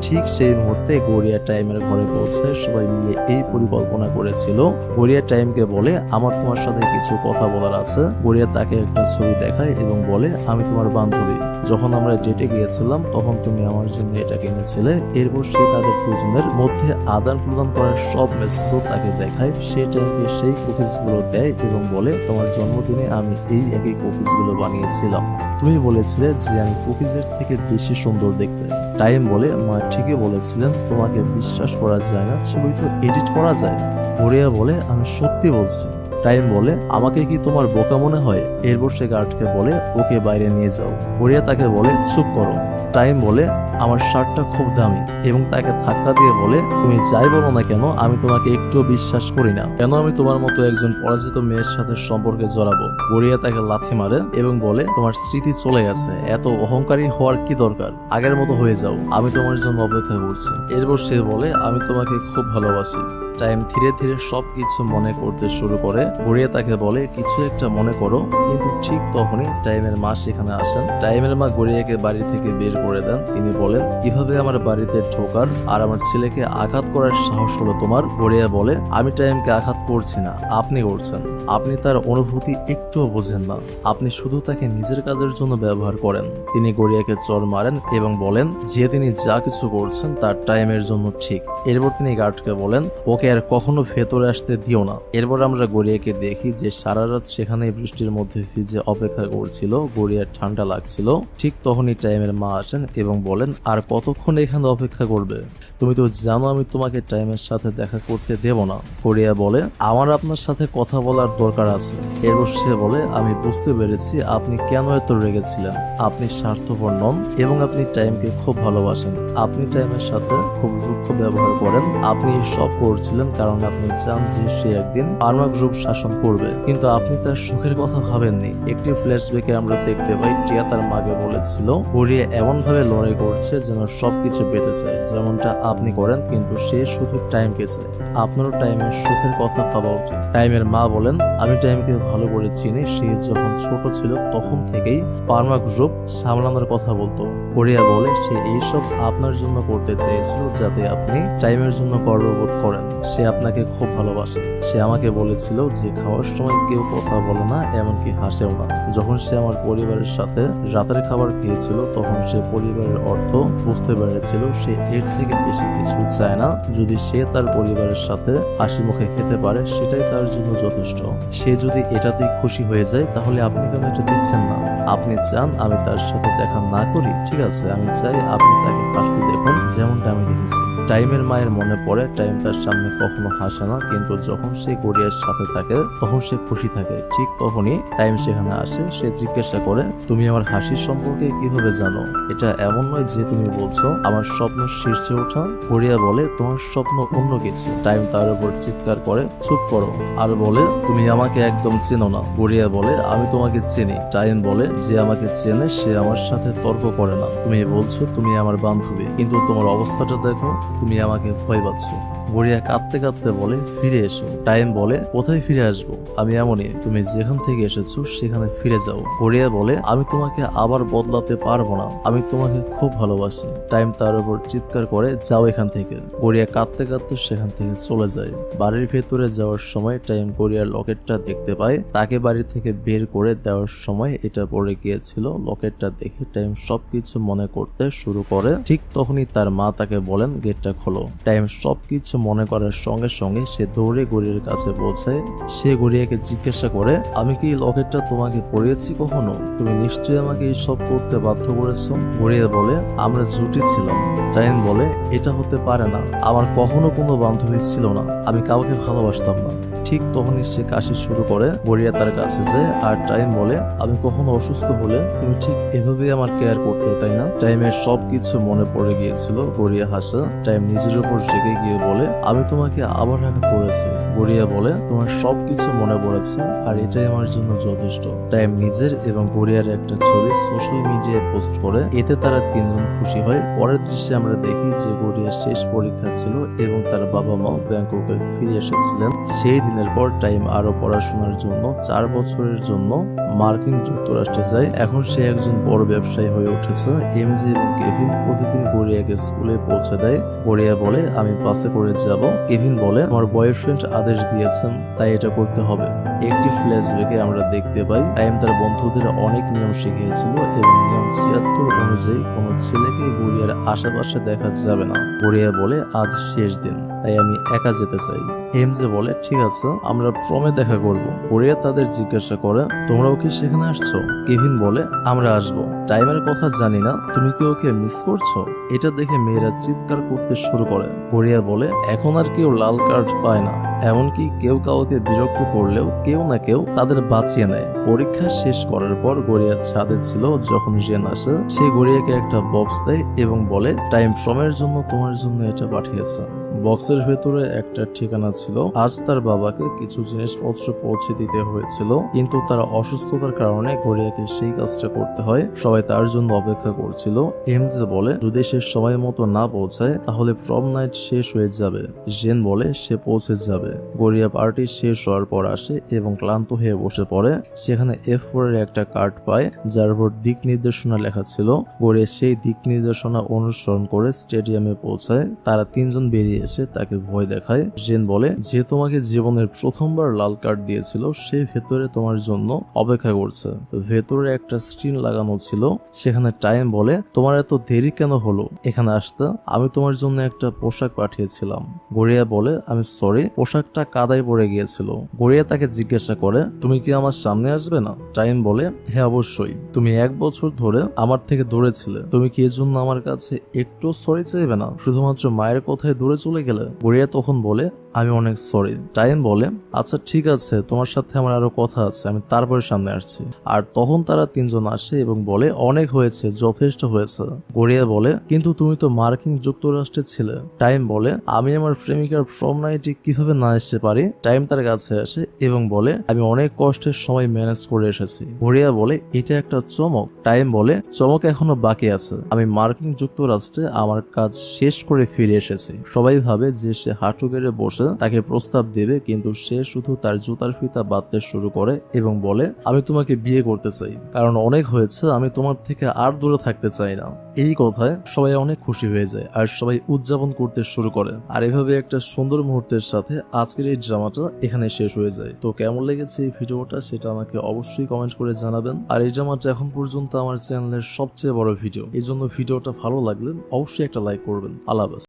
[SPEAKER 1] ঠিক সেই মুহূর্তে গড়িয়া টাইমের ঘরে পৌঁছায়। সবাই মিলে এই পরিকল্পনা করেছিল। গড়িয়া টাইমকে বলে, আমার তোমার সাথে কিছু কথা বলার আছে। গড়িয়া তাকে একটা ছবি দেখায় এবং বলে, আমি তোমার বান্ধবী। যখন আমরা ডেটে গিয়েছিলাম তখন তুমি আমার জন্য এটা কিনেছিলে। এরপর সে তাদের দুজনের মধ্যে আদান প্রদান করার সব মেসেজও তাকে দেখায়। সে টাইমকে সেই কুকিজগুলো দেয় এবং বলে, তোমার জন্মদিনে আমি এই একই কুকিজগুলো বানিয়েছিলাম। তুমি বলেছিলে যে আমি কুকিজের থেকে বেশি সুন্দর দেখতে। টাইম বলে, মা ঠিকই বলেছিলেন, তোমাকে বিশ্বাস করা যায় না, ছবি তো এডিট করা যায়। গড়িয়া বলে, আমি সত্যি বলছি। টাইম বলে, আমাকে কি তোমার বোকা মনে হয়? এরপর সে গার্ডকে বলে, ওকে বাইরে নিয়ে যাও। গড়িয়া তাকে বলে, চুপ করো। টাইম বলে, আমার শার্টটা খুব দামি, এবং তাকে ধাক্কা দিয়ে বলে, তুমি যাই বলো না কেন আমি তোমাকে একটুও বিশ্বাস করি না। কেন আমি তোমার মতো একজন পরাজিত মেয়ের সাথে সম্পর্কে জড়াবো? গড়িয়া তাকে লাথি মারে এবং বলে, তোমার স্মৃতি চলে গেছে, এত অহংকারী হওয়ার কি দরকার? আগের মতো হয়ে যাও, আমি তোমার জন্য অপেক্ষা করছি। এরপর সে বলে, আমি তোমাকে খুব ভালোবাসি। টাইম ধীরে ধীরে সবকিছু মনে করতে শুরু করে। গড়িয়া তাকে বলে কিছু একটা মনে করো, কিন্তু ঠিক তখনই টাইমের মা সেখানে আসেন। টাইমের মা গড়িয়াকে বাড়ি থেকে বের করে দেন। তিনি বলেন, কিভাবে আমার বাড়িতে ঢোকার আর আমার ছেলেকে আঘাত করার সাহস হলো তোমার? গড়িয়া বলে, আমি টাইমকে আঘাত করছি না, আপনি করছেন। আপনি তার অনুভূতি একটুও বোঝেন না, আপনি শুধু তাকে নিজের কাজের জন্য ব্যবহার করেন। তিনি গড়িয়াকে চড় মারেন এবং বলেন যে তিনি যা কিছু করছেন তার টাইমের জন্য ঠিক। এরপর তিনি গার্ডকে বলেন, ওকে আর কখনো ভেতরে আসতে দিও না। এরপর আমরা গড়িয়াকে দেখি যে সারা রাত সেখানে বৃষ্টির মধ্যে ভিজে অপেক্ষা করছিল। গড়িয়ার ঠান্ডা লাগছিল। ঠিক তখনই টাইমের মা আসেন এবং বলেন, আর কতক্ষণ এখানে অপেক্ষা করবে? তুমি তো জানো আমি তোমাকে টাইমের সাথে দেখা করতে দেব না। গড়িয়া বলে, আমার আপনার সাথে কথা বলার দরকার আছে। এরপর সে বলে, আমি বুঝতে পেরেছি আপনি কেন এত রেগেছিলেন। আপনি স্বার্থপর নন এবং আপনি টাইমকে খুব ভালোবাসেন। আপনি টাইমের সাথে খুব রুক্ষ ব্যবহার করেন। আপনি সব করছিলেন কারণ আপনি চান যে সে একদিন ফার্মা গ্রুপ শাসন করবে, কিন্তু আপনি তার সুখের কথা ভাবেননি। একটি ফ্ল্যাশব্যাকে আমরা দেখতে পাই টিয়া তার মাকে বলেছিল গড়িয়া এমন ভাবে লড়াই করছে যেন সবকিছু পেতে চায়, যেমনটা আপনি করেন, কিন্তু সে শুধু টাইমকে চায়। আপনারও টাইমের সুখের কথা ভাবা উচিত। টাইমের মা বলেন, আমি টাইমকে ভালো করে চিনি। সে যখন ছোট ছিল তখন থেকেই ফার্মা গ্রুপ সামলানোর কথা বলতো। গড়িয়া বলে, সে এইসব আপনার জন্য করতে চেয়েছিল যাতে আপনি টাইমের জন্য গর্ববোধ করেন। সে আপনাকে খুব ভালোবাসে। সে আমাকে বলেছিল যে খাওয়ার সময় কেউ কথা বলে না, এমনকি হাসেও না। যখন সে আমার পরিবারের সাথে রাতের খাবার খেয়েছিল তখন সে পরিবারের অর্থ বুঝতে পেরেছিল। সে এর থেকে বেশি কিছু চায় না। যদি সে তার পরিবারের সাথে হাসি মুখে খেতে পারে সেটাই তার জন্য যথেষ্ট। সে যদি এটাতেই খুশি হয়ে যায় তাহলে আপনি কেন এটা দিচ্ছেন না? আপনি চান আমি তার সাথে দেখা না করি? ঠিক আছে, আমি চাই আপনি তাকে হাসতে দেখুন যেমনটা আমি দেখেছি। টাইমের মায়ের মনে পড়ে টাইম তার সামনে কখনো হাসে না, কিন্তু যখন সে গড়িয়ার সাথে থাকে তখন সে খুশি থাকে। ঠিক তখনই টাইম সেখানে আসে। সে জিজ্ঞাসা করে, তুমি আমার হাসির সম্পর্কে কিভাবে জানো? এটা এমন নয় যে তুমি বলছো আমার স্বপ্ন শীর্ষে ওঠা। গড়িয়া বলে, তোমার স্বপ্ন অন্য কিছু। টাইম তার উপর চিৎকার করে, চুপ করো। আর বলে, তুমি আমাকে একদম চেনো না। গড়িয়া বলে, আমি তোমাকে চিনি। টাইম বলে, যে আমাকে চেনে সে আমার সাথে তর্ক করে না। তুমি বলছো তুমি আমার বান্ধবী, কিন্তু তোমার অবস্থাটা দেখো, তুমি আমাকে ভয় পাচ্ছ। গড়িয়া কাঁদতে কাঁদতে বলে, ফিরে এসো। টাইম বলে, কোথায় ফিরে আসবো? আমি এমনই, তুমি যেখান থেকে এসেছো সেখানে ফিরে যাও। গড়িয়া বলে, আমি তোমাকে আবার বদলাতে পারবো না, আমি তোমাকে খুব ভালোবাসি। টাইম তার উপর চিৎকার করে, যাও এখান থেকে। গড়িয়া কাঁদতে কাঁদতে সেখান থেকে চলে যায়। বাড়ির ভেতরে যাওয়ার সময় টাইম গড়িয়ার লকেটটা দেখতে পায়। তাকে বাড়ি থেকে বের করে দেওয়ার সময় এটা পড়ে গিয়েছিল। লকেটটা দেখে টাইম সবকিছু মনে করতে শুরু করে। ঠিক তখনই তার মা তাকে বলেন, গেটটা খোলো। টাইম সবকিছু মনে করার সঙ্গে সঙ্গে সে দৌড়ে গড়িয়ার কাছে পৌঁছায়। সে গড়িয়াকে জিজ্ঞাসা করে, আমি কি লকেটটা তোমাকে পরিয়েছি কখনো? তুমি নিশ্চয়ই আমাকে এই সব করতে বাধ্য করেছো। গড়িয়া বলে, আমরা জুটি ছিলাম। টাইম বলে, এটা হতে পারে না, আমার কখনো কোনো বান্ধবী ছিল না, আমি কাউকে ভালোবাসতাম না। ঠিক তখনই সে কাশি শুরু করে। গড়িয়া তার কাছে যায় আর টাইম বলে, আমি কখনো অসুস্থ হলে তুমি ঠিক এভাবেই আমার কেয়ার করতে, তাই না? টাইমের সবকিছু মনে পড়ে গিয়েছিল। গড়িয়া হাসে। টাইম নিজের উপর রেগে গিয়ে বলে, আমি তোমাকে আবার আঘাত করেছি। গড়িয়া বলে, তোমার সবকিছু মনে পড়েছে আর এটাই আমার জন্য যথেষ্ট। টাইম নিজের এবং গড়িয়ার একটা ছবি সোশ্যাল মিডিয়ায় পোস্ট করে। এতে তারা তিনজন খুশি হয়। পরের দৃশ্যে আমরা দেখি যে গড়িয়ার শেষ পরীক্ষা ছিল এবং তার বাবা মা ব্যাংককে ফিরে এসেছিলেন। সেই দিনের পর টাইম আরো পড়াশোনার জন্য 4 বছরের জন্য মার্কিন যুক্তরাষ্ট্রে যায়। এখন সে একজন বড় ব্যবসায়ী হয়ে উঠেছে। এমজি এবং কেভিন প্রতিদিন গড়িয়াকে স্কুলে পৌঁছে দেয়। গড়িয়া বলে, আমি বাসে করে যাব। কেভিন বলে, আমার বয়ফ্রেন্ড আদেশ দিয়েছেন তাই এটা করতে হবে। একটি ফ্ল্যাশব্যাকে আমরা দেখতে পাই টাইম তার বন্ধুদের অনেক নিয়ম শিখিয়েছিল এবং নিয়ম 76 অনুযায়ী কোনো ছেলেকে গড়িয়ার আশেপাশে দেখা যাবে না। গড়িয়া বলে, আজ শেষ দিন, তাই আমি একা যেতে চাই। এমজে বলে, ঠিক আছে, আমরা প্রমে দেখা করব। গড়িয়া তাদের জিজ্ঞাসা করে, তোমরাও কি সেখানে আসছো? কেভিন বলে, আমরা আসবো। টাইমের কথা জানি না, তুমি কি ওকে মিস করছো? এটা দেখে মেয়েরা চিৎকার করতে শুরু করে। গড়িয়া বলে, এখন আর কেউ লাল কার্ড পায় না, এমনকি কেউ কাউকে বিরক্ত করলেও কেউ না কেউ তাদের বাঁচিয়ে নেয়। পরীক্ষা শেষ করার পর গড়িয়া ছাদে ছিল যখন জেন আসে। সে গড়িয়াকে একটা বক্স দেয় এবং বলে, টাইম শ্রমের জন্য তোমার জন্য এটা পাঠিয়েছে। বক্সের ভেতরে একটা ঠিকানা ছিল। আজ তার বাবাকে কিছু জিনিসপত্র পৌঁছে দিতে হয়েছিল, কিন্তু তার অসুস্থতার কারণে গড়িয়াকে সেই কাজটা করতে হয়। সবাই তার জন্য অপেক্ষা করছিল। এমজে বলে যদি সে সময় মতো না পৌঁছায় তাহলে প্রম নাইট শেষ হয়ে যাবে। জেন বলে সে পৌঁছে যাবে। গড়িয়া পার্টি শেষ হওয়ার পর আসে এবং ক্লান্ত হয়ে বসে পড়ে। সেখানে F4 এর একটা কার্ড পায় যার উপর দিক নির্দেশনা লেখা ছিল। গড়িয়া সেই দিক নির্দেশনা অনুসরণ করে স্টেডিয়ামে পৌঁছায়। তারা তিনজন বেরিয়ে এসে তাকে ভয় দেখায়। জেন বলে যে তোমাকে জীবনের প্রথমবার লাল কার্ড দিয়েছিল সে ভেতরে তোমার জন্য অপেক্ষা করছে। ভেতরে একটা স্ক্রিন লাগানো ছিল। সেখানে টাইম বলে তোমার এত দেরি কেন হলো এখানে আসতে? আমি তোমার জন্য একটা পোশাক পাঠিয়েছিলাম। গড়িয়া বলে আমি সরি, পোশাকটা কাদায় পড়ে গিয়েছিল। গড়িয়া তাকে জিজ্ঞাসা করে তুমি কি আমার সামনে আসবে না? টাইম বলে হ্যাঁ অবশ্যই, তুমি 1 বছর ধরে আমার থেকে দূরে ছিলে, তুমি কি এর জন্য আমার কাছে একটু সরি চাইবে না? শুধুমাত্র মায়ের কথায় দূরে চলে গেলে? গড়িয়া তখন বলে আমি অনেক সরি। টাইম বলে আচ্ছা ঠিক আছে, তোমার সাথে আমার আরো কথা আছে, আমি তারপরে সামনে আসছি। আর তখন তারা তিনজন আসে এবং বলে অনেক হয়েছে, যথেষ্ট হয়েছে। গড়িয়া বলে কিন্তু তুমি তো মার্কিন যুক্তরাষ্ট্রে ছিলে। টাইম বলে আমি আমার প্রেমিকার প্রম নাইটে কিভাবে না আসতে পারি? টাইম তার কাছে আসে এবং বলে আমি অনেক কষ্টের সময় ম্যানেজ করে এসেছি। গড়িয়া বলে এটা একটা চমক। টাইম বলে চমক এখনো বাকি আছে, আমি মার্কিন যুক্তরাষ্ট্রে আমার কাজ শেষ করে ফিরে এসেছি। সবাই ভাবে যে সে হাঁটু গেড়ে বসে তাকে প্রস্তাব দেবে, কিন্তু সে শুধু তার জুতার ফিতা বাঁধতে শুরু করে এবং বলে আমি তোমাকে বিয়ে করতে চাই, কারণ অনেক হয়েছে, আমি তোমার থেকে আর দূরে থাকতে চাই না। এই কথায় সবাই অনেক খুশি হয়ে যায় আর সবাই উদযাপন করতে শুরু করে। আর এভাবে একটা সুন্দর মুহূর্তের সাথে আজকের এই ড্রামাটা এখানে শেষ হয়ে যায়। তো কেমন লেগেছে এই ভিডিওটা সেটা আমাকে অবশ্যই কমেন্ট করে জানাবেন। আর এই ড্রামাটা এখন পর্যন্ত আমার চ্যানেলের সবচেয়ে বড় ভিডিও, এই জন্য ভিডিওটা ভালো লাগলে অবশ্যই একটা লাইক করবেন। আল্লাহ হাফেজ।